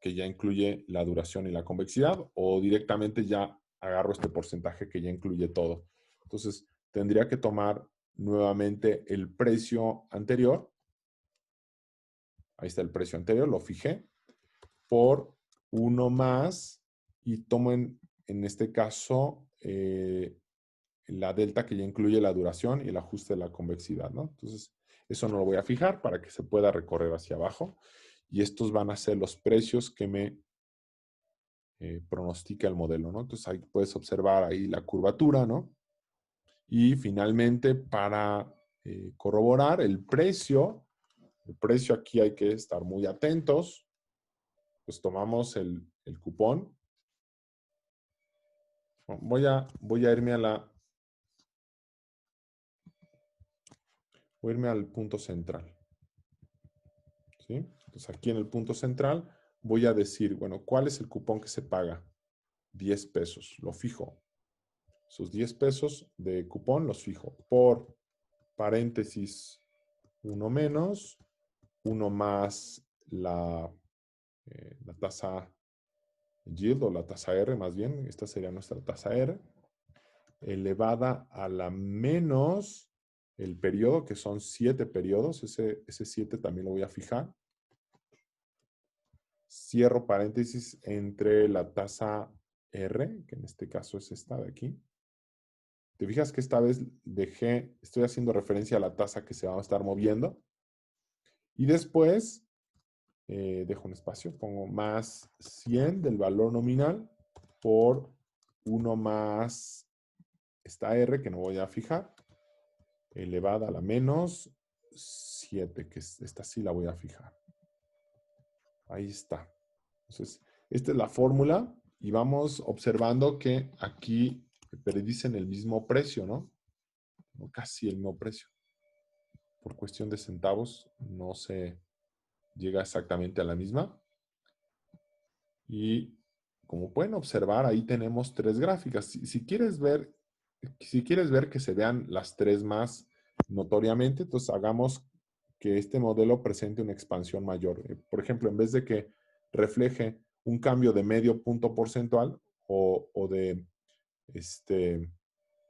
que ya incluye la duración y la convexidad, o directamente ya agarro este porcentaje que ya incluye todo. Entonces, tendría que tomar nuevamente el precio anterior. Ahí está el precio anterior, lo fijé, por 1 más, y tomo en este caso la delta que ya incluye la duración y el ajuste de la convexidad, ¿no? Entonces, eso no lo voy a fijar para que se pueda recorrer hacia abajo. Y estos van a ser los precios que me pronostica el modelo, ¿no? Entonces, ahí puedes observar ahí la curvatura, ¿no? Y finalmente, para corroborar el precio aquí hay que estar muy atentos. Pues tomamos el cupón. Voy a irme voy a irme al punto central. ¿Sí? Entonces aquí en el punto central voy a decir, bueno, ¿cuál es el cupón que se paga? 10 pesos, lo fijo. Esos 10 pesos de cupón los fijo por paréntesis 1 menos, 1 más la tasa yield o la tasa R más bien, esta sería nuestra tasa R, elevada a la menos el periodo, que son 7 periodos, ese 7 también lo voy a fijar. Cierro paréntesis entre la tasa R, que en este caso es esta de aquí. Te fijas que esta vez estoy haciendo referencia a la tasa que se va a estar moviendo. Y después dejo un espacio, pongo más 100 del valor nominal por 1 más esta R, que no voy a fijar, elevada a la menos 7, que esta sí la voy a fijar. Ahí está. Entonces, esta es la fórmula y vamos observando que aquí predicen el mismo precio, ¿no? Casi el mismo precio. Por cuestión de centavos no se llega exactamente a la misma. Y como pueden observar, ahí tenemos 3 gráficas. Si quieres ver que se vean las 3 más notoriamente, entonces hagamos que este modelo presente una expansión mayor. Por ejemplo, en vez de que refleje un cambio de medio punto porcentual o de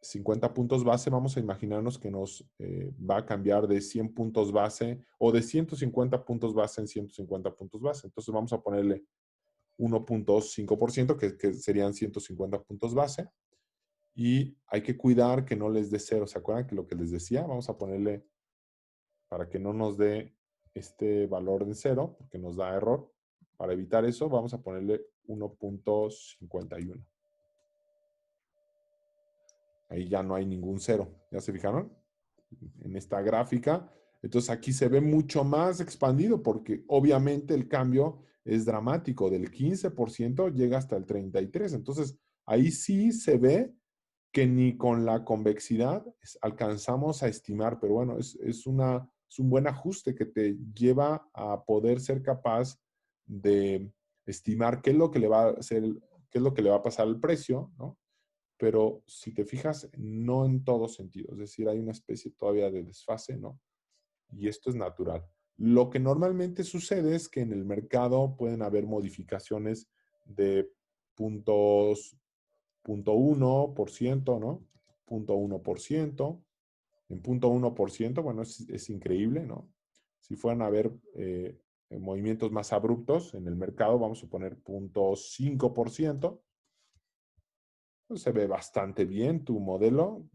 50 puntos base, vamos a imaginarnos que nos va a cambiar de 100 puntos base o de 150 puntos base en 150 puntos base. Entonces vamos a ponerle 1.5%, que serían 150 puntos base. Y hay que cuidar que no les dé cero. ¿Se acuerdan que lo que les decía? Vamos a ponerle, para que no nos dé este valor de cero, porque nos da error. Para evitar eso, vamos a ponerle 1.51. Ahí ya no hay ningún cero. ¿Ya se fijaron? En esta gráfica. Entonces aquí se ve mucho más expandido porque obviamente el cambio es dramático. Del 15% llega hasta el 33%. Entonces ahí sí se ve que ni con la convexidad alcanzamos a estimar, pero bueno, es un buen ajuste que te lleva a poder ser capaz de estimar qué es lo que le va a hacer, qué es lo que le va a pasar al precio, ¿no? pero si te fijas, no en todo sentido. Es decir, hay una especie todavía de desfase, ¿no? Y esto es natural. Lo que normalmente sucede es que en el mercado pueden haber modificaciones de puntos, 0.1%, ¿no? 0.1%. En 0.1%, bueno, es increíble, ¿no? Si fueran a haber movimientos más abruptos en el mercado, vamos a poner 0.5%, pues se ve bastante bien tu modelo,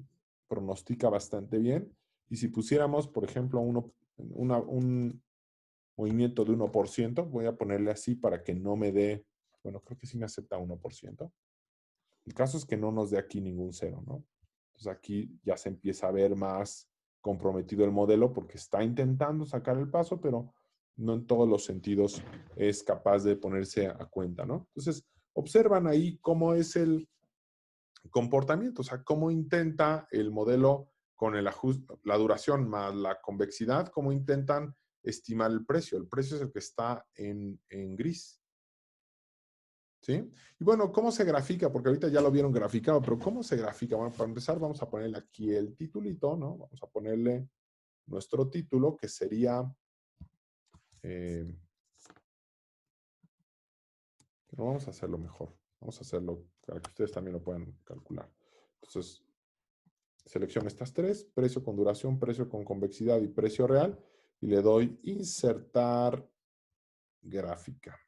pronostica bastante bien. Y si pusiéramos, por ejemplo, un movimiento de 1%, voy a ponerle así para que no me dé, bueno, creo que sí me acepta 1%. El caso es que no nos dé aquí ningún cero, ¿no? Entonces aquí ya se empieza a ver más comprometido el modelo porque está intentando sacar el paso, pero no en todos los sentidos es capaz de ponerse a cuenta, ¿no? Entonces, observan ahí cómo es el comportamiento, o sea, cómo intenta el modelo con el ajuste, la duración más la convexidad, cómo intentan estimar el precio. El precio es el que está en gris. ¿Sí? Y bueno, ¿cómo se grafica? Porque ahorita ya lo vieron graficado, pero ¿cómo se grafica? Bueno, para empezar vamos a ponerle aquí el titulito, ¿no? Vamos a ponerle nuestro título, que sería... pero vamos a hacerlo mejor. Vamos a hacerlo para que ustedes también lo puedan calcular. Entonces, selecciono estas tres, precio con duración, precio con convexidad y precio real, y le doy insertar gráfica.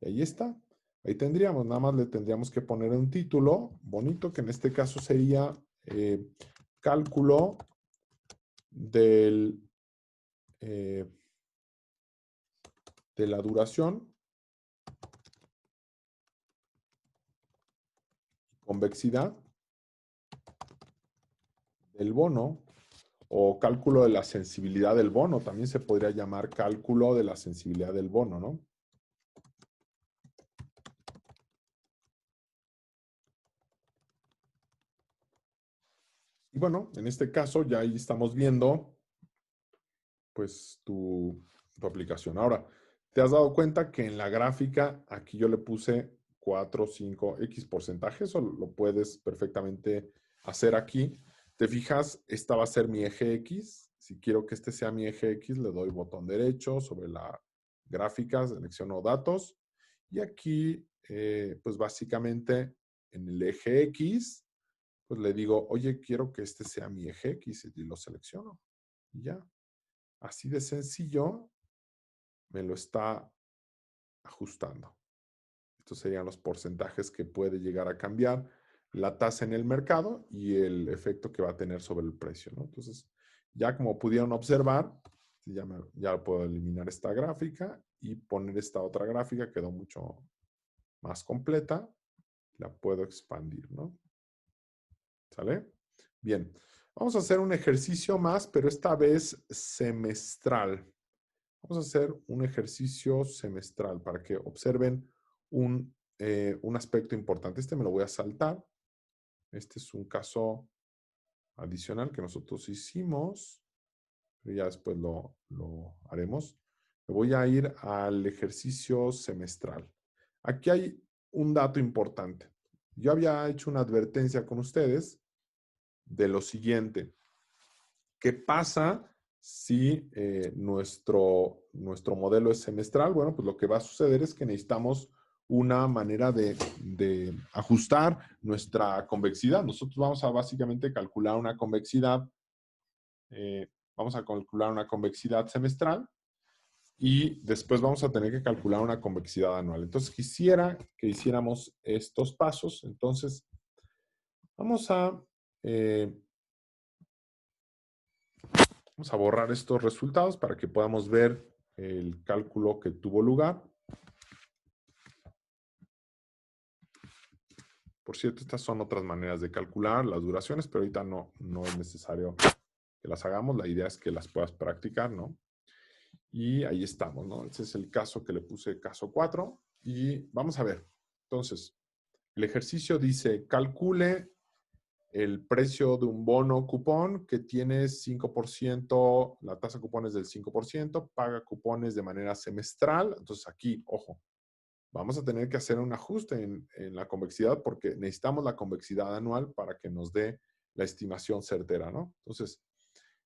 Y ahí está. Ahí tendríamos, nada más le tendríamos que poner un título bonito, que en este caso sería cálculo del, de la duración, convexidad del bono, o cálculo de la sensibilidad del bono. También se podría llamar cálculo de la sensibilidad del bono, ¿no? Y bueno, en este caso ya ahí estamos viendo pues tu aplicación. Ahora, ¿te has dado cuenta que en la gráfica aquí yo le puse 4, 5, X porcentaje? Eso lo puedes perfectamente hacer aquí. ¿Te fijas? Esta va a ser mi eje X. Si quiero que este sea mi eje X, le doy botón derecho sobre la gráfica, selecciono datos. Y aquí, pues básicamente en el eje X, pues le digo, oye, quiero que este sea mi eje X y lo selecciono. Y ya. Así de sencillo me lo está ajustando. Estos serían los porcentajes que puede llegar a cambiar la tasa en el mercado y el efecto que va a tener sobre el precio, ¿no? Entonces, ya como pudieron observar, ya puedo eliminar esta gráfica y poner esta otra gráfica, quedó mucho más completa. La puedo expandir, ¿no? ¿Sale? Bien. Vamos a hacer un ejercicio más, pero esta vez semestral. Vamos a hacer un ejercicio semestral para que observen un aspecto importante. Este me lo voy a saltar. Este es un caso adicional que nosotros hicimos, pero ya después lo haremos. Me voy a ir al ejercicio semestral. Aquí hay un dato importante. Yo había hecho una advertencia con ustedes de lo siguiente. ¿Qué pasa si nuestro modelo es semestral? Bueno, pues lo que va a suceder es que necesitamos una manera de ajustar nuestra convexidad. Nosotros vamos a básicamente calcular una convexidad, vamos a calcular una convexidad semestral y después vamos a tener que calcular una convexidad anual. Entonces quisiera que hiciéramos estos pasos. Entonces vamos a... Vamos a borrar estos resultados para que podamos ver el cálculo que tuvo lugar. Por cierto, estas son otras maneras de calcular las duraciones, pero ahorita no es necesario que las hagamos. La idea es que las puedas practicar, ¿no? Y ahí estamos, ¿no? Ese es el caso que le puse, caso 4. Y vamos a ver. Entonces, el ejercicio dice, calcule el precio de un bono cupón que tiene 5%, la tasa de cupón es del 5%, paga cupones de manera semestral. Entonces aquí, ojo, vamos a tener que hacer un ajuste en la convexidad porque necesitamos la convexidad anual para que nos dé la estimación certera, ¿no? Entonces,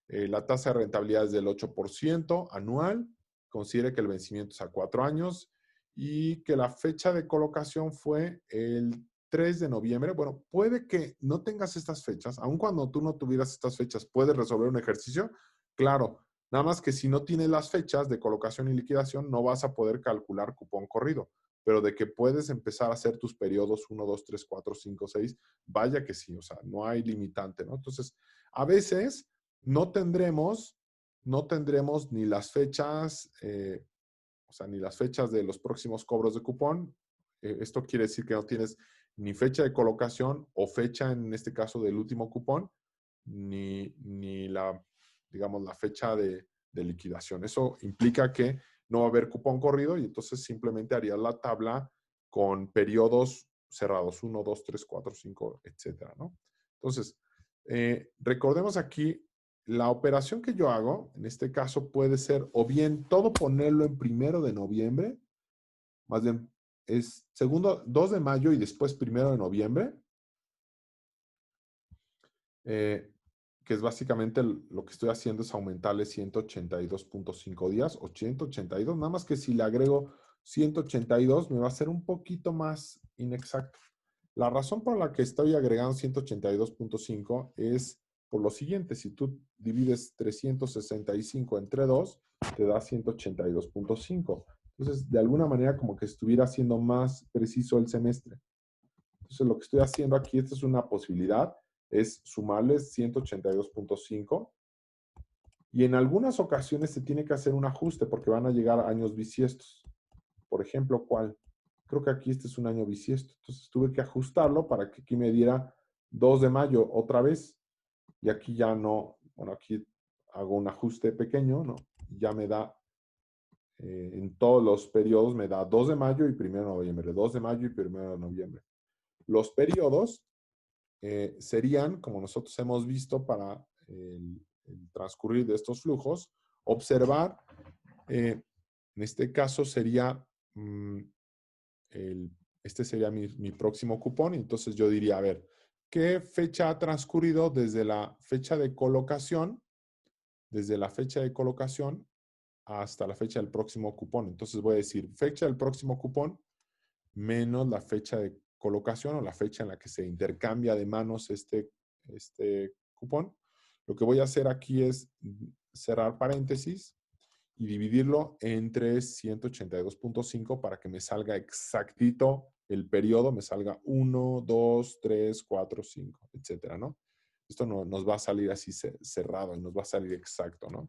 la tasa de rentabilidad es del 8% anual. Considere que el vencimiento es a 4 años y que la fecha de colocación fue el 3 de noviembre. Bueno, puede que no tengas estas fechas. Aun cuando tú no tuvieras estas fechas, ¿puedes resolver un ejercicio? Claro. Nada más que si no tienes las fechas de colocación y liquidación, no vas a poder calcular cupón corrido. Pero de que puedes empezar a hacer tus periodos 1, 2, 3, 4, 5, 6, vaya que sí. O sea, no hay limitante, ¿no? Entonces, a veces no tendremos ni las fechas, o sea, ni las fechas de los próximos cobros de cupón. Esto quiere decir que no tienes ni fecha de colocación o fecha, en este caso, del último cupón, ni la, digamos, la fecha de liquidación. Eso implica que no va a haber cupón corrido y entonces simplemente harías la tabla con periodos cerrados, 1, 2, 3, 4, 5, etcétera, ¿no? Entonces, recordemos aquí, la operación que yo hago, en este caso puede ser o bien todo ponerlo en 1 de noviembre, más bien es 2 de mayo y después 1 de noviembre, que es básicamente lo que estoy haciendo es aumentarle 182.5 días o 182, nada más que si le agrego 182 me va a ser un poquito más inexacto. La razón por la que estoy agregando 182.5 es por lo siguiente. Si tú divides 365 entre 2, te da 182.5. Entonces, de alguna manera como que estuviera siendo más preciso el semestre. Entonces, lo que estoy haciendo aquí, esta es una posibilidad, es sumarles 182.5. Y en algunas ocasiones se tiene que hacer un ajuste porque van a llegar años bisiestos. Por ejemplo, ¿cuál? Creo que aquí este es un año bisiesto. Entonces tuve que ajustarlo para que aquí me diera 2 de mayo otra vez. Y aquí ya no, bueno, aquí hago un ajuste pequeño, ¿no? Ya me da, en todos los periodos me da 2 de mayo y 1 de noviembre, 2 de mayo y 1 de noviembre. Los periodos serían, como nosotros hemos visto para el transcurrir de estos flujos, observar, en este caso sería este sería mi próximo cupón. Entonces yo diría, a ver, ¿qué fecha ha transcurrido desde la fecha de colocación? Desde la fecha de colocación hasta la fecha del próximo cupón. Entonces voy a decir fecha del próximo cupón menos la fecha de colocación o la fecha en la que se intercambia de manos este cupón. Lo que voy a hacer aquí es cerrar paréntesis y dividirlo entre 182.5 para que me salga exactito el periodo, me salga 1, 2, 3, 4, 5, etcétera, ¿no? Esto no, nos va a salir así cerrado y nos va a salir exacto, ¿no?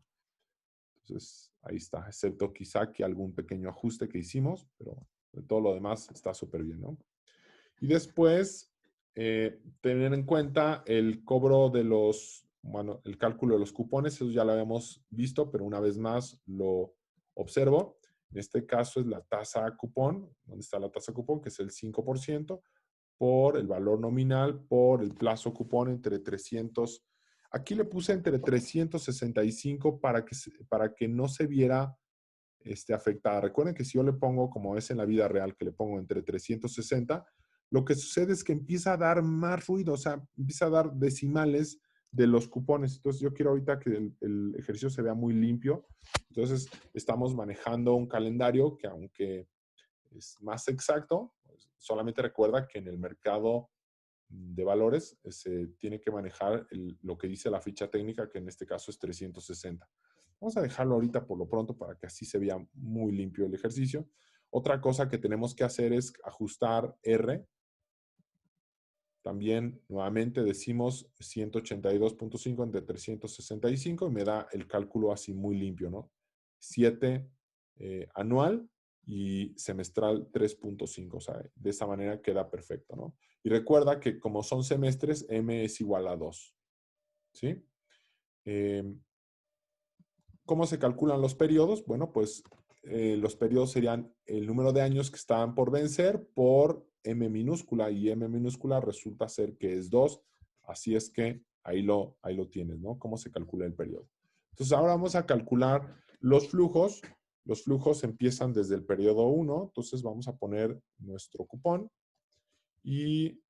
Entonces, ahí está, excepto quizá que algún pequeño ajuste que hicimos, pero de todo lo demás está súper bien, ¿no? Y después, tener en cuenta el cobro de los, bueno, el cálculo de los cupones, eso ya lo habíamos visto, pero una vez más lo observo. En este caso es la tasa cupón, ¿dónde está la tasa cupón? Que es el 5% por el valor nominal, por el plazo cupón entre 300. Aquí le puse entre 365 para que no se viera afectada. Recuerden que si yo le pongo, como es en la vida real, que le pongo entre 360, lo que sucede es que empieza a dar más ruido, o sea, empieza a dar decimales de los cupones. Entonces, yo quiero ahorita que el ejercicio se vea muy limpio. Entonces, estamos manejando un calendario que, aunque es más exacto, pues, solamente recuerda que en el mercado de valores se tiene que manejar lo que dice la ficha técnica, que en este caso es 360. Vamos a dejarlo ahorita por lo pronto para que así se vea muy limpio el ejercicio. Otra cosa que tenemos que hacer es ajustar R. También nuevamente decimos 182.5 entre 365 y me da el cálculo así muy limpio, ¿no? 7 anual y semestral 3.5. O sea, de esa manera queda perfecto, ¿no? Y recuerda que como son semestres, M es igual a 2. ¿Sí? ¿Cómo se calculan los periodos? Bueno, pues los periodos serían el número de años que están por vencer por M minúscula y M minúscula resulta ser que es 2. Así es que ahí lo tienes, ¿no? ¿Cómo se calcula el periodo? Entonces ahora vamos a calcular los flujos Los flujos empiezan desde el periodo 1, entonces vamos a poner nuestro cupón y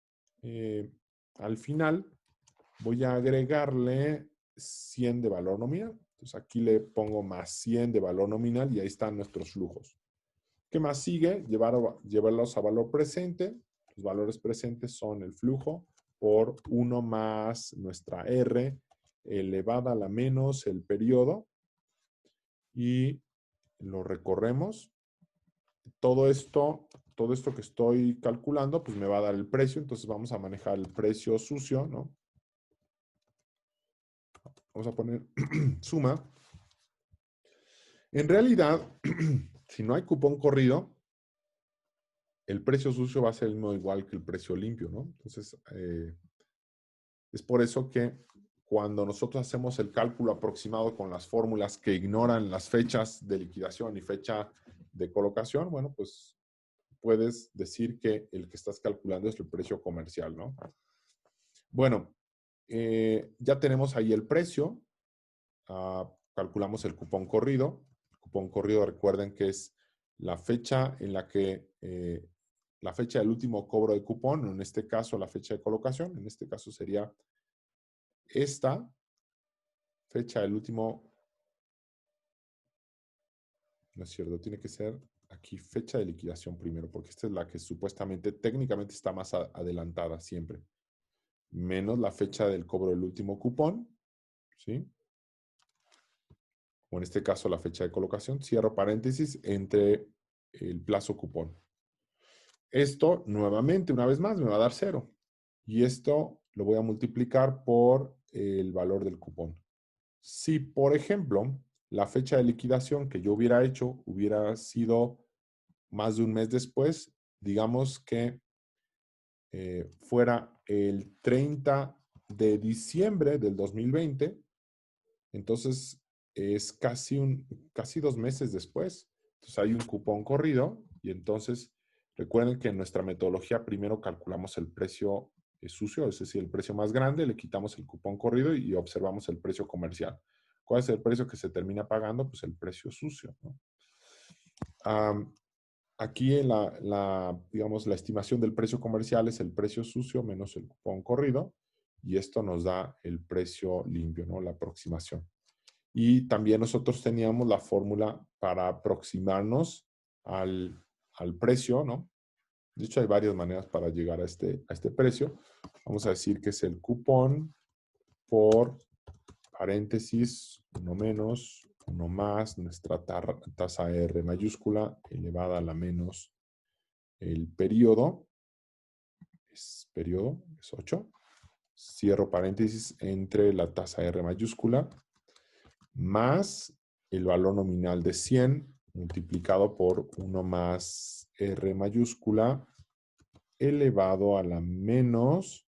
al final voy a agregarle 100 de valor nominal. Entonces aquí le pongo más 100 de valor nominal y ahí están nuestros flujos. ¿Qué más sigue? Llevarlos a valor presente. Los valores presentes son el flujo por 1 más nuestra R elevada a la menos el periodo y lo recorremos. Todo esto que estoy calculando, pues me va a dar el precio. Entonces vamos a manejar el precio sucio, ¿no? Vamos a poner suma. En realidad, si no hay cupón corrido, el precio sucio va a ser el mismo igual que el precio limpio, ¿no? Entonces, es por eso que cuando nosotros hacemos el cálculo aproximado con las fórmulas que ignoran las fechas de liquidación y fecha de colocación, bueno, pues puedes decir que el que estás calculando es el precio comercial, ¿no? Bueno, ya tenemos ahí el precio. Calculamos el cupón corrido. El cupón corrido, recuerden que es la fecha en la que, la fecha del último cobro de cupón, en este caso la fecha de colocación, en este caso sería esta fecha del último, no es cierto, tiene que ser aquí fecha de liquidación primero, porque esta es la que supuestamente, técnicamente está más adelantada siempre, menos la fecha del cobro del último cupón, ¿sí? O en este caso la fecha de colocación, cierro paréntesis entre el plazo cupón. Esto, nuevamente, una vez más, me va a dar 0. Y esto lo voy a multiplicar por el valor del cupón. Si, por ejemplo, la fecha de liquidación que yo hubiera hecho hubiera sido más de un mes después, digamos que fuera el 30 de diciembre del 2020, entonces es casi 2 meses después. Entonces hay un cupón corrido y entonces recuerden que en nuestra metodología primero calculamos el precio sucio, es decir, el precio más grande, le quitamos el cupón corrido y observamos el precio comercial. ¿Cuál es el precio que se termina pagando? Pues el precio sucio, ¿no? Aquí en digamos, la estimación del precio comercial es el precio sucio menos el cupón corrido y esto nos da el precio limpio, ¿no? La aproximación. Y también nosotros teníamos la fórmula para aproximarnos al precio, ¿no? De hecho, hay varias maneras para llegar a este precio. Vamos a decir que es el cupón por paréntesis, 1 menos, 1 más, nuestra tasa R mayúscula elevada a la menos el periodo. Periodo es 8. Cierro paréntesis entre la tasa R mayúscula más el valor nominal de 100 multiplicado por 1 más R mayúscula elevado a la menos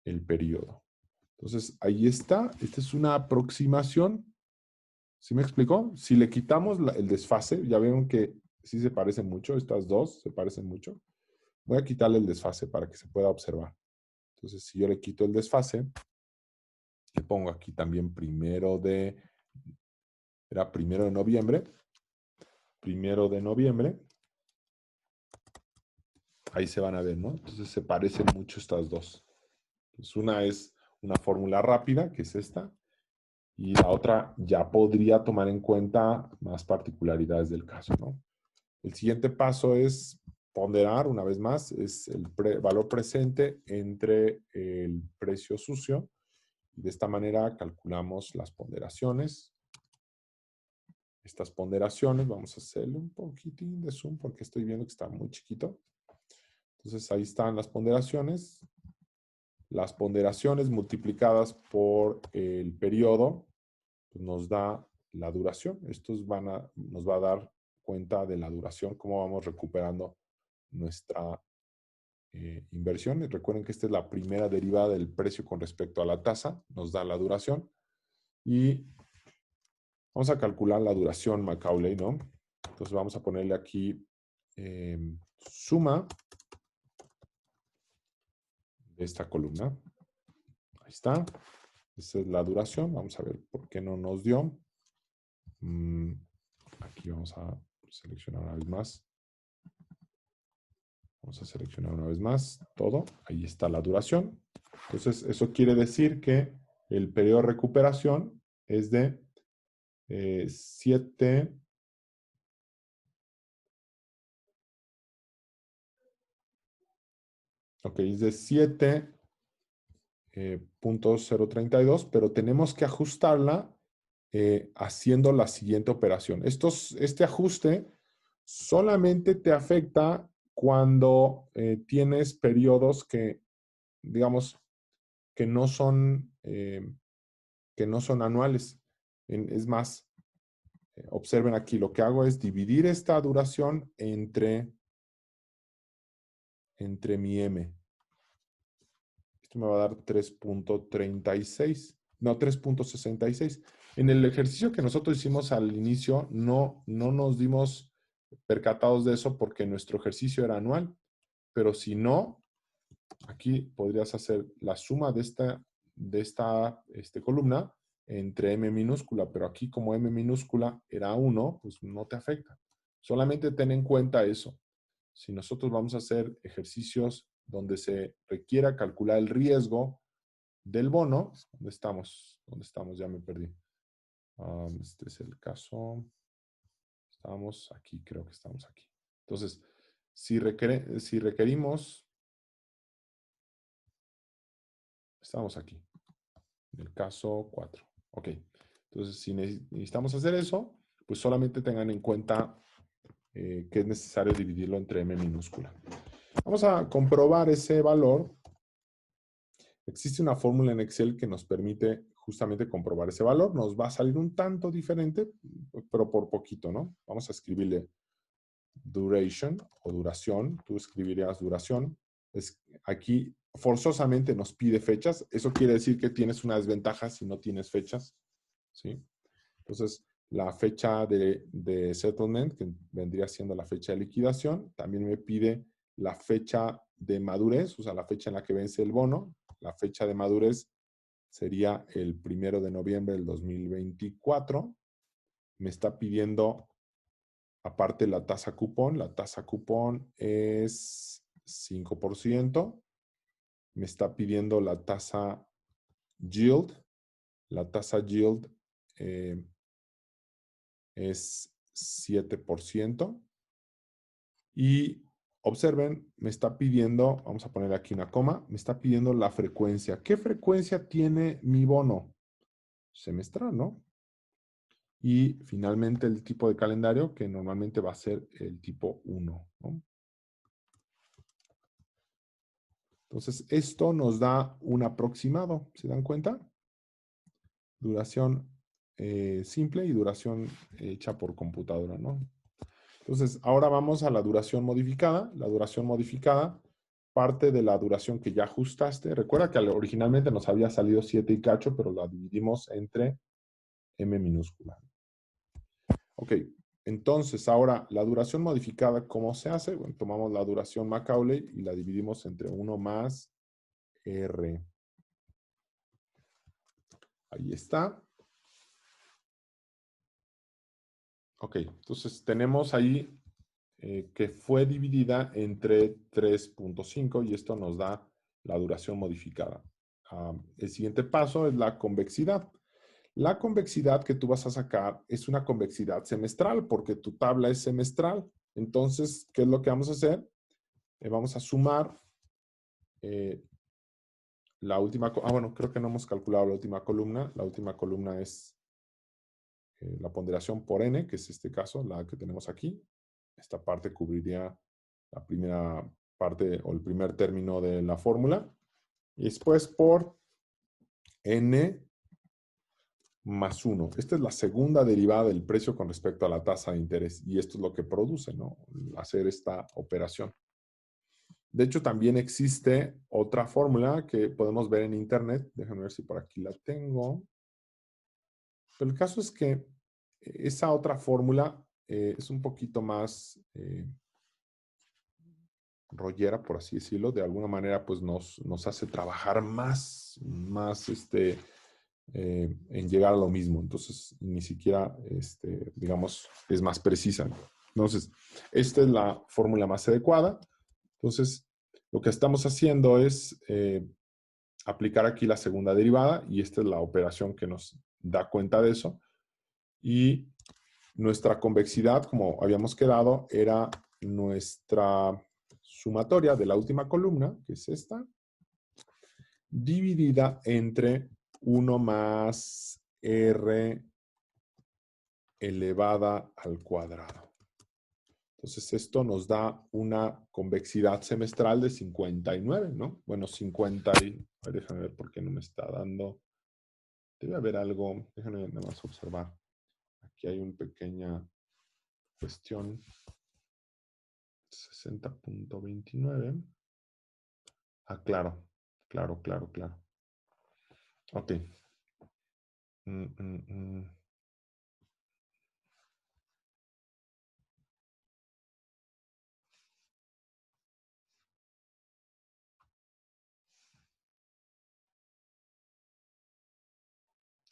el periodo. Entonces, ahí está. Esta es una aproximación. ¿Sí me explicó? Si le quitamos el desfase, ya vieron que sí se parecen mucho. Estas dos se parecen mucho. Voy a quitarle el desfase para que se pueda observar. Entonces, si yo le quito el desfase, le pongo aquí también era 1 de noviembre. 1 de noviembre. Ahí se van a ver, ¿no? Entonces se parecen mucho estas dos. Entonces, una es una fórmula rápida, que es esta, y la otra ya podría tomar en cuenta más particularidades del caso, ¿no? El siguiente paso es ponderar, una vez más, es el valor presente entre el precio sucio. Y de esta manera calculamos las ponderaciones. Estas ponderaciones, vamos a hacerle un poquitín de zoom porque estoy viendo que está muy chiquito. Entonces ahí están las ponderaciones. Las ponderaciones multiplicadas por el periodo pues nos da la duración. Estos nos va a dar cuenta de la duración, cómo vamos recuperando nuestra inversión. Y recuerden que esta es la primera derivada del precio con respecto a la tasa, nos da la duración. Y vamos a calcular la duración Macaulay, ¿no? Entonces vamos a ponerle aquí suma de esta columna. Ahí está. Esa es la duración. Vamos a ver por qué no nos dio. Aquí vamos a seleccionar una vez más. Vamos a seleccionar una vez más todo. Ahí está la duración. Entonces, eso quiere decir que el periodo de recuperación es de 7. Ok, es de 7.032, pero tenemos que ajustarla haciendo la siguiente operación. Este ajuste solamente te afecta cuando tienes periodos que, digamos, que no son, anuales. Es más, observen aquí, lo que hago es dividir esta duración entre mi M. Esto me va a dar 3.36, no, 3.66. En el ejercicio que nosotros hicimos al inicio, no nos dimos percatados de eso porque nuestro ejercicio era anual. Pero si no, aquí podrías hacer la suma de esta columna entre M minúscula, pero aquí como M minúscula era 1, pues no te afecta. Solamente ten en cuenta eso. Si nosotros vamos a hacer ejercicios donde se requiera calcular el riesgo del bono, ¿dónde estamos? ¿Dónde estamos? Ya me perdí. Este es el caso. Estamos aquí, creo que estamos aquí. Entonces, si requerimos, estamos aquí, en el caso 4. Ok. Entonces, si necesitamos hacer eso, pues solamente tengan en cuenta que es necesario dividirlo entre M minúscula. Vamos a comprobar ese valor. Existe una fórmula en Excel que nos permite justamente comprobar ese valor. Nos va a salir un tanto diferente, pero por poquito, ¿no? Vamos a escribirle duration o duración. Tú escribirías duración. Aquí forzosamente nos pide fechas. Eso quiere decir que tienes una desventaja si no tienes fechas, ¿sí? Entonces, la fecha de settlement, que vendría siendo la fecha de liquidación, también me pide la fecha de madurez, o sea, la fecha en la que vence el bono. La fecha de madurez sería el 1 de noviembre del 2024. Me está pidiendo, aparte, la tasa cupón. La tasa cupón es 5%. Me está pidiendo la tasa yield. La tasa yield es 7%. Y observen, me está pidiendo, vamos a poner aquí una coma, me está pidiendo la frecuencia. ¿Qué frecuencia tiene mi bono? Semestral, ¿no? Y finalmente el tipo de calendario, que normalmente va a ser el tipo 1, ¿no? Entonces, esto nos da un aproximado, ¿se dan cuenta? Duración simple y duración hecha por computadora, ¿no? Entonces, ahora vamos a la duración modificada. La duración modificada parte de la duración que ya ajustaste. Recuerda que originalmente nos había salido 7 y cacho, pero la dividimos entre M minúscula. Ok, entonces ahora la duración modificada, ¿cómo se hace? Bueno, tomamos la duración Macaulay y la dividimos entre 1 más R. Ahí está. Ok, entonces tenemos ahí que fue dividida entre 3.5 y esto nos da la duración modificada. El siguiente paso es la convexidad. La convexidad que tú vas a sacar es una convexidad semestral porque tu tabla es semestral. Entonces, ¿qué es lo que vamos a hacer? Vamos a sumar la última, bueno, creo que no hemos calculado la última columna. La última columna es la ponderación por n, que es este caso, la que tenemos aquí. Esta parte cubriría la primera parte o el primer término de la fórmula. Y después por n más 1. Esta es la segunda derivada del precio con respecto a la tasa de interés. Y esto es lo que produce, ¿no? Hacer esta operación. De hecho, también existe otra fórmula que podemos ver en internet. Déjenme ver si por aquí la tengo. Pero el caso es que esa otra fórmula es un poquito más rollera, por así decirlo. De alguna manera, pues nos hace trabajar más en llegar a lo mismo. Entonces, ni siquiera, digamos, es más precisa. Entonces, esta es la fórmula más adecuada. Entonces, lo que estamos haciendo es aplicar aquí la segunda derivada y esta es la operación que nos da cuenta de eso. Y nuestra convexidad, como habíamos quedado, era nuestra sumatoria de la última columna, que es esta, dividida entre 1 más R elevada al cuadrado. Entonces, esto nos da una convexidad semestral de 59, ¿no? Bueno, 50 y... Déjame ver por qué no me está dando... Debe haber algo... Déjame nada más observar. Aquí hay una pequeña cuestión. 60.29. Ah, claro. Claro. Ok.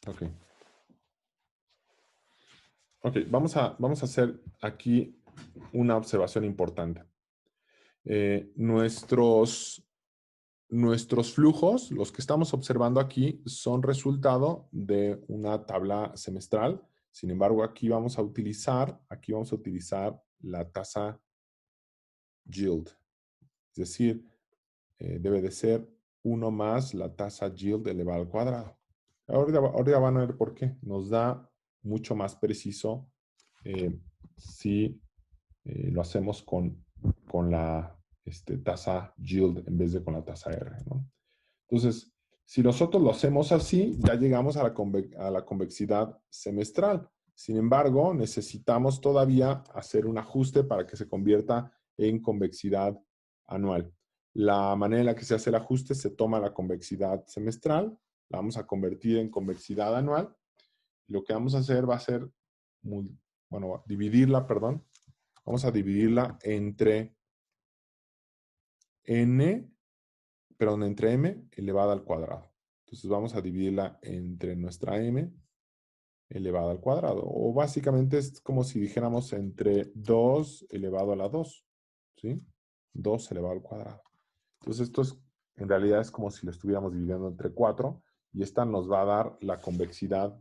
Ok. Ok, vamos a hacer aquí una observación importante. Nuestros flujos, los que estamos observando aquí, son resultado de una tabla semestral. Sin embargo, aquí vamos a utilizar la tasa yield. Es decir, debe de ser 1 más la tasa yield elevada al cuadrado. Ahora van a ver por qué. Nos da mucho más preciso si lo hacemos con la tasa yield en vez de con la tasa R, ¿no? Entonces, si nosotros lo hacemos así, ya llegamos a la convexidad semestral. Sin embargo, necesitamos todavía hacer un ajuste para que se convierta en convexidad anual. La manera en la que se hace el ajuste, se toma la convexidad semestral, la vamos a convertir en convexidad anual. Y lo que vamos a hacer va a ser, dividirla, perdón. Vamos a dividirla entre entre m elevada al cuadrado. Entonces vamos a dividirla entre nuestra m elevada al cuadrado. O básicamente es como si dijéramos entre 2 elevado a la 2. ¿Sí? 2 elevado al cuadrado. Entonces esto en realidad es como si lo estuviéramos dividiendo entre 4. Y esta nos va a dar la convexidad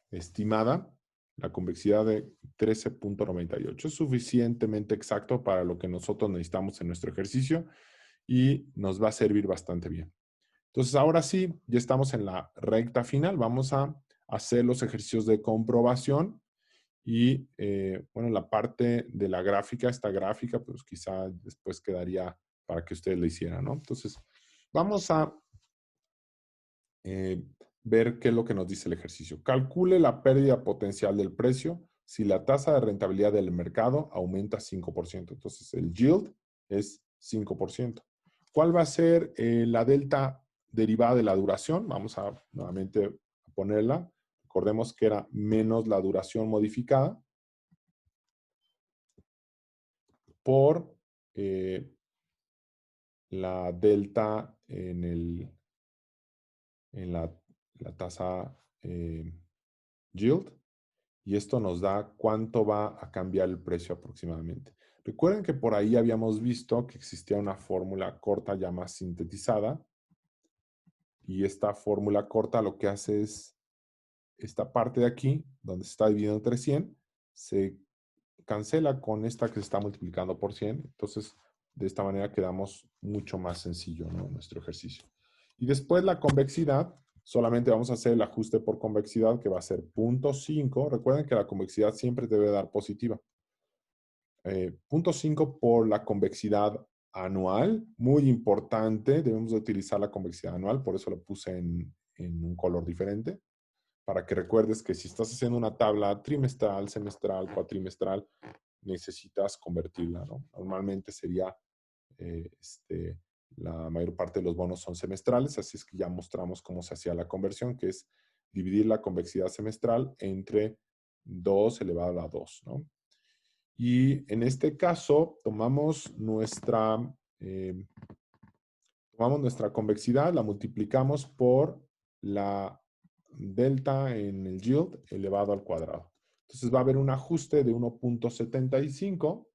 estimada, la convexidad de 13.98. Es suficientemente exacto para lo que nosotros necesitamos en nuestro ejercicio y nos va a servir bastante bien. Entonces, ahora sí, ya estamos en la recta final. Vamos a hacer los ejercicios de comprobación y, la parte de la gráfica, esta gráfica, pues quizá después quedaría para que ustedes la hicieran, ¿no? Entonces, vamos a ver qué es lo que nos dice el ejercicio. Calcule la pérdida potencial del precio si la tasa de rentabilidad del mercado aumenta 5%. Entonces, el yield es 5%. ¿Cuál va a ser la delta derivada de la duración? Vamos a nuevamente ponerla. Recordemos que era menos la duración modificada por la delta en la tasa yield. Y esto nos da cuánto va a cambiar el precio aproximadamente. Recuerden que por ahí habíamos visto que existía una fórmula corta ya más sintetizada. Y esta fórmula corta lo que hace es esta parte de aquí, donde se está dividiendo entre 100, se cancela con esta que se está multiplicando por 100. Entonces, de esta manera quedamos mucho más sencillo, ¿no? Nuestro ejercicio. Y después la convexidad, solamente vamos a hacer el ajuste por convexidad, que va a ser 0.5. Recuerden que la convexidad siempre debe dar positiva. 0.5 por la convexidad anual, muy importante, debemos de utilizar la convexidad anual, por eso lo puse en un color diferente, para que recuerdes que si estás haciendo una tabla trimestral, semestral, cuatrimestral, necesitas convertirla, ¿no? Normalmente sería, la mayor parte de los bonos son semestrales, así es que ya mostramos cómo se hacía la conversión, que es dividir la convexidad semestral entre 2 elevado a la 2, ¿no? Y en este caso tomamos Tomamos nuestra convexidad, la multiplicamos por la delta en el yield elevado al cuadrado. Entonces va a haber un ajuste de 1.75.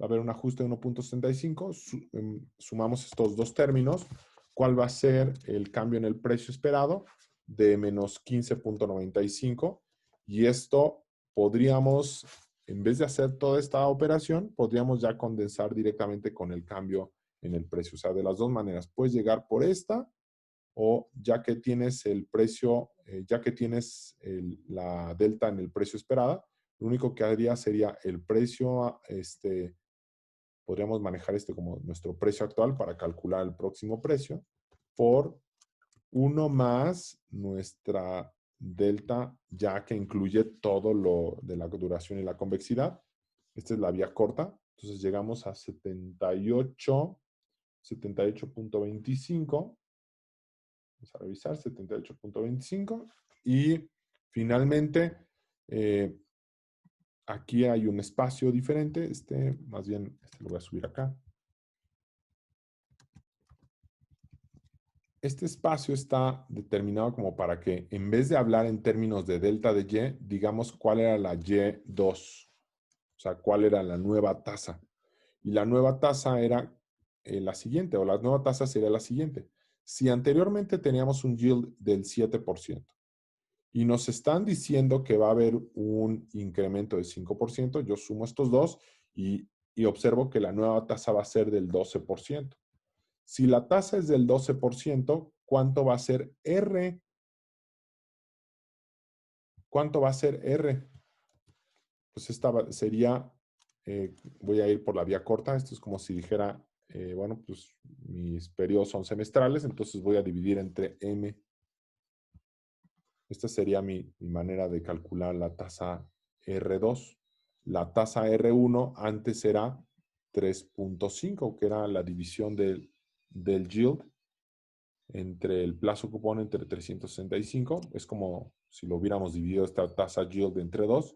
Va a haber un ajuste de 1.75. Sumamos estos dos términos. ¿Cuál va a ser el cambio en el precio esperado? De menos 15.95. Y esto podríamos, en vez de hacer toda esta operación, podríamos ya condensar directamente con el cambio en el precio. O sea, de las dos maneras. Puedes llegar por esta, o ya que tienes el precio, ya que tienes la delta en el precio esperada, lo único que haría sería el precio, podríamos manejar como nuestro precio actual para calcular el próximo precio, por 1 más nuestra delta, ya que incluye todo lo de la duración y la convexidad. Esta es la vía corta. Entonces llegamos a 78.25. Vamos a revisar 78.25. Y finalmente, aquí hay un espacio diferente. Más bien, lo voy a subir acá. Este espacio está determinado como para que, en vez de hablar en términos de delta de Y, digamos cuál era la Y2. O sea, cuál era la nueva tasa. Y la nueva tasa era la siguiente, o la nueva tasa sería la siguiente. Si anteriormente teníamos un yield del 7%, y nos están diciendo que va a haber un incremento de 5%, yo sumo estos dos y observo que la nueva tasa va a ser del 12%. Si la tasa es del 12%, ¿cuánto va a ser R? ¿Cuánto va a ser R? Pues esta sería, voy a ir por la vía corta. Esto es como si dijera, bueno, pues mis periodos son semestrales, entonces voy a dividir entre M. Esta sería mi manera de calcular la tasa R2. La tasa R1 antes era 3.5, que era la división del yield entre el plazo cupón entre 365. Es como si lo hubiéramos dividido esta tasa yield entre 2.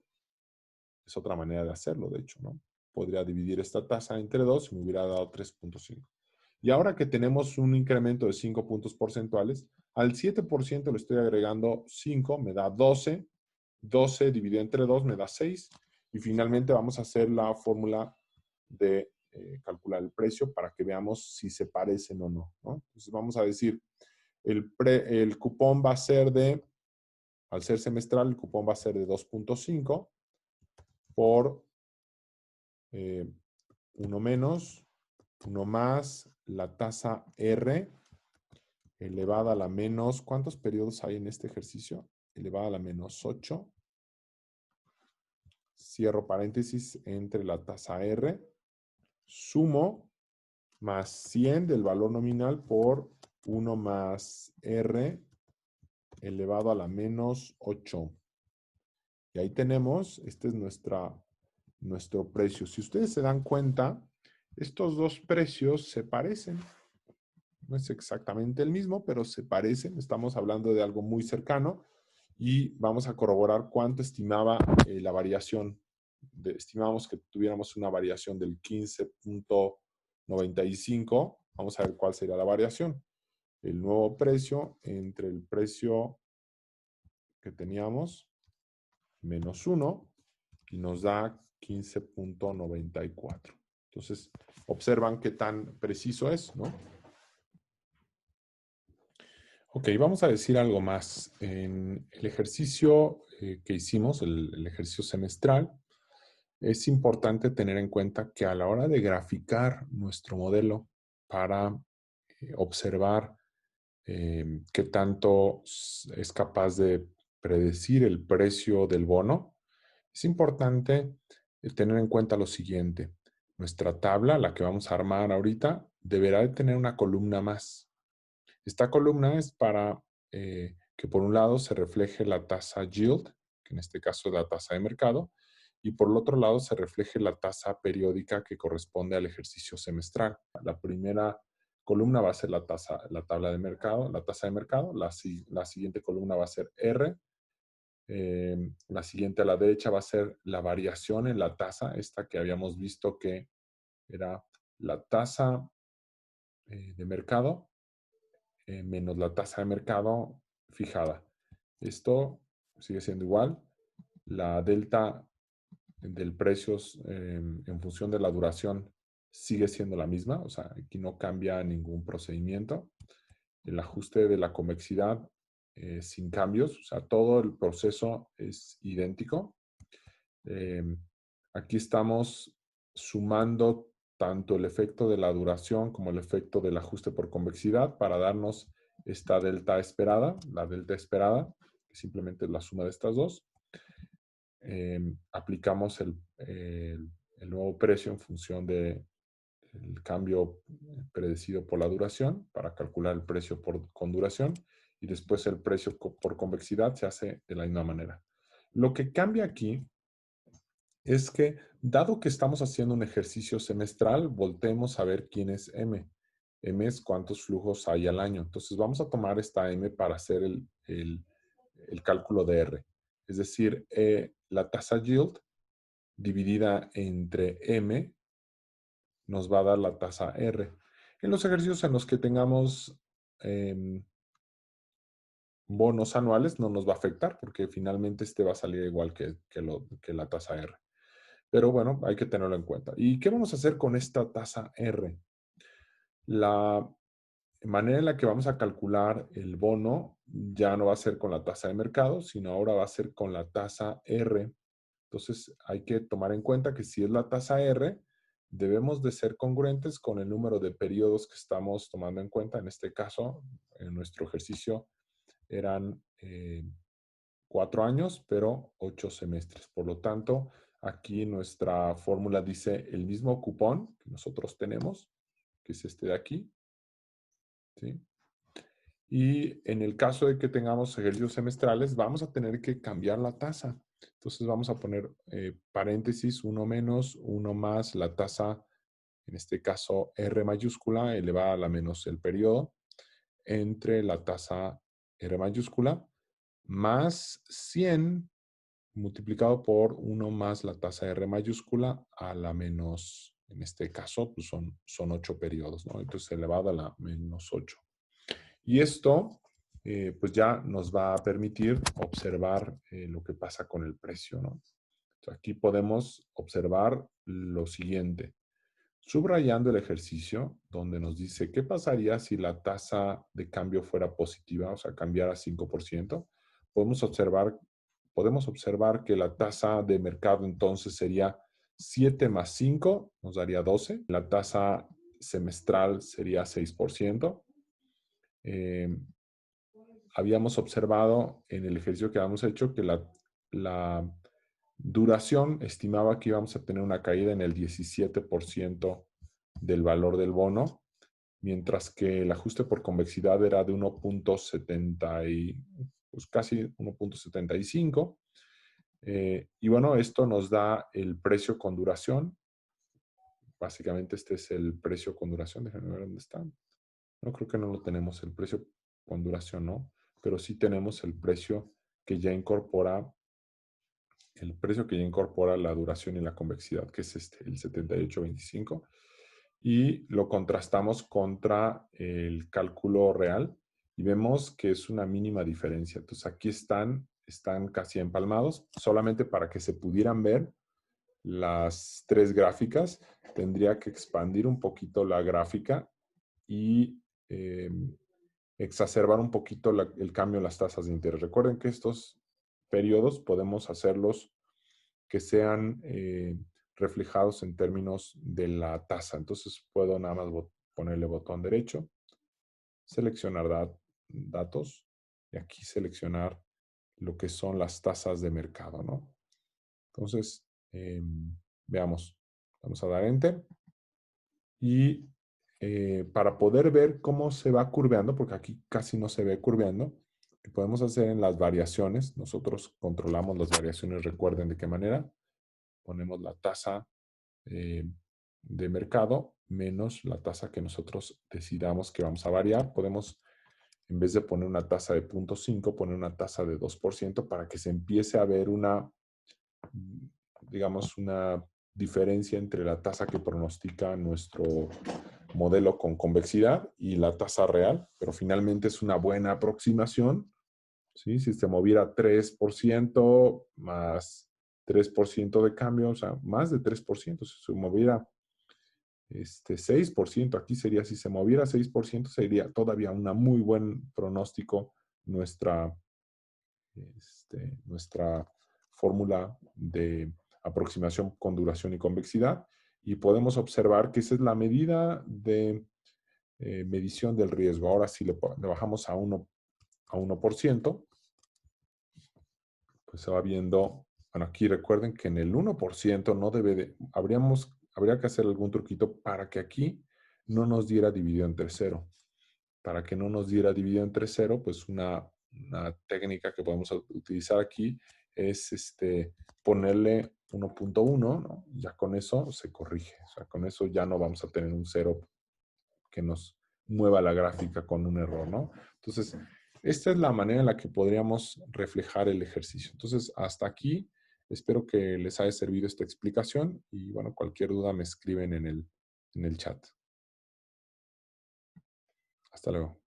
Es otra manera de hacerlo, de hecho, ¿no? Podría dividir esta tasa entre 2 y me hubiera dado 3.5. Y ahora que tenemos un incremento de 5 puntos porcentuales, al 7% le estoy agregando 5, me da 12. 12 dividido entre 2 me da 6. Y finalmente vamos a hacer la fórmula de calcular el precio para que veamos si se parecen o no, ¿no? Entonces vamos a decir, el cupón va a ser de, al ser semestral, el cupón va a ser de 2.5 por 1 menos, 1 más la tasa R elevada a la menos, ¿cuántos periodos hay en este ejercicio? Elevada a la menos 8. Cierro paréntesis entre la tasa R. Sumo más 100 del valor nominal por 1 más R elevado a la menos 8. Y ahí tenemos, este es nuestro precio. Si ustedes se dan cuenta, estos dos precios se parecen. No es exactamente el mismo, pero se parecen. Estamos hablando de algo muy cercano y vamos a corroborar cuánto estimaba la variación. Estimamos que tuviéramos una variación del 15.95. Vamos a ver cuál sería la variación. El nuevo precio entre el precio que teníamos menos 1 y nos da 15.94. Entonces, observan qué tan preciso es, ¿no? Ok, vamos a decir algo más. En el ejercicio que hicimos, el ejercicio semestral, es importante tener en cuenta que a la hora de graficar nuestro modelo para observar qué tanto es capaz de predecir el precio del bono, es importante tener en cuenta lo siguiente. Nuestra tabla, la que vamos a armar ahorita, deberá de tener una columna más. Esta columna es para que por un lado se refleje la tasa yield, que en este caso es la tasa de mercado, y por el otro lado se refleje la tasa periódica que corresponde al ejercicio semestral. La primera columna va a ser la tabla de mercado, la tasa de mercado. La siguiente columna va a ser R. La siguiente a la derecha va a ser la variación en la tasa, esta que habíamos visto que era la tasa de mercado menos la tasa de mercado fijada. Esto sigue siendo igual. La delta del precio en función de la duración sigue siendo la misma. O sea, aquí no cambia ningún procedimiento. El ajuste de la convexidad sin cambios. O sea, todo el proceso es idéntico. Aquí estamos sumando tanto el efecto de la duración como el efecto del ajuste por convexidad para darnos esta delta esperada, la delta esperada, que simplemente es la suma de estas dos. Aplicamos el nuevo precio en función del cambio predecido por la duración para calcular el precio con duración y después el precio por convexidad se hace de la misma manera. Lo que cambia aquí es que, dado que estamos haciendo un ejercicio semestral, volteemos a ver quién es M. M es cuántos flujos hay al año. Entonces, vamos a tomar esta M para hacer el cálculo de R. Es decir, la tasa yield dividida entre M nos va a dar la tasa R. En los ejercicios en los que tengamos bonos anuales no nos va a afectar porque finalmente este va a salir igual que la tasa R. Pero bueno, hay que tenerlo en cuenta. ¿Y qué vamos a hacer con esta tasa R? La manera en la que vamos a calcular el bono ya no va a ser con la tasa de mercado, sino ahora va a ser con la tasa R. Entonces hay que tomar en cuenta que si es la tasa R, debemos de ser congruentes con el número de periodos que estamos tomando en cuenta. En este caso, en nuestro ejercicio eran 4 años, pero 8 semestres. Por lo tanto, aquí nuestra fórmula dice el mismo cupón que nosotros tenemos, que es este de aquí. ¿Sí? Y en el caso de que tengamos ejercicios semestrales, vamos a tener que cambiar la tasa. Entonces vamos a poner paréntesis 1 menos 1 más la tasa, en este caso R mayúscula elevada a la menos el periodo, entre la tasa R mayúscula más 100 multiplicado por 1 más la tasa R mayúscula a la menos, en este caso, pues son 8 periodos, ¿no? Entonces elevado a la menos 8. Y esto, pues ya nos va a permitir observar lo que pasa con el precio, ¿no? Entonces, aquí podemos observar lo siguiente. Subrayando el ejercicio, donde nos dice qué pasaría si la tasa de cambio fuera positiva, o sea, cambiara 5%, podemos observar que la tasa de mercado entonces sería 7 más 5, nos daría 12. La tasa semestral sería 6%. Habíamos observado en el ejercicio que habíamos hecho que la duración estimaba que íbamos a tener una caída en el 17% del valor del bono, mientras que el ajuste por convexidad era de 1.70 pues casi 1.75. Y bueno, esto nos da el precio con duración. Básicamente este es el precio con duración. Déjenme ver dónde está. No, creo que no lo tenemos, el precio con duración, ¿no? Pero sí tenemos el precio que ya incorpora la duración y la convexidad, que es el 78.25. Y lo contrastamos contra el cálculo real y vemos que es una mínima diferencia. Entonces aquí están casi empalmados. Solamente para que se pudieran ver las tres gráficas, tendría que expandir un poquito la gráfica y exacerbar un poquito el cambio en las tasas de interés. Recuerden que estos periodos podemos hacerlos que sean reflejados en términos de la tasa. Entonces puedo nada más ponerle botón derecho, seleccionar datos y aquí seleccionar lo que son las tasas de mercado, ¿no? Entonces, veamos. Vamos a dar Enter. Y para poder ver cómo se va curveando, porque aquí casi no se ve curveando, que podemos hacer en las variaciones. Nosotros controlamos las variaciones, recuerden de qué manera. Ponemos la tasa de mercado menos la tasa que nosotros decidamos que vamos a variar. Podemos, en vez de poner una tasa de 0.5, poner una tasa de 2% para que se empiece a ver digamos, una diferencia entre la tasa que pronostica modelo con convexidad y la tasa real, pero finalmente es una buena aproximación, ¿sí? Si se moviera 3% más 3% de cambio, o sea, más de 3%, si se moviera 6%, aquí sería, si se moviera 6%, sería todavía un muy buen pronóstico nuestra, nuestra fórmula de aproximación con duración y convexidad. Y podemos observar que esa es la medida de medición del riesgo. Ahora si le bajamos a 1%, pues se va viendo, bueno, aquí recuerden que en el 1% no debe de, habría que hacer algún truquito para que aquí no nos diera dividido entre cero. Para que no nos diera dividido entre cero, pues una técnica que podemos utilizar aquí es ponerle 1.1, ¿no? Ya con eso se corrige. O sea, con eso ya no vamos a tener un cero que nos mueva la gráfica con un error, ¿no? Entonces, esta es la manera en la que podríamos reflejar el ejercicio. Entonces, hasta aquí. Espero que les haya servido esta explicación y, bueno, cualquier duda me escriben en el chat. Hasta luego.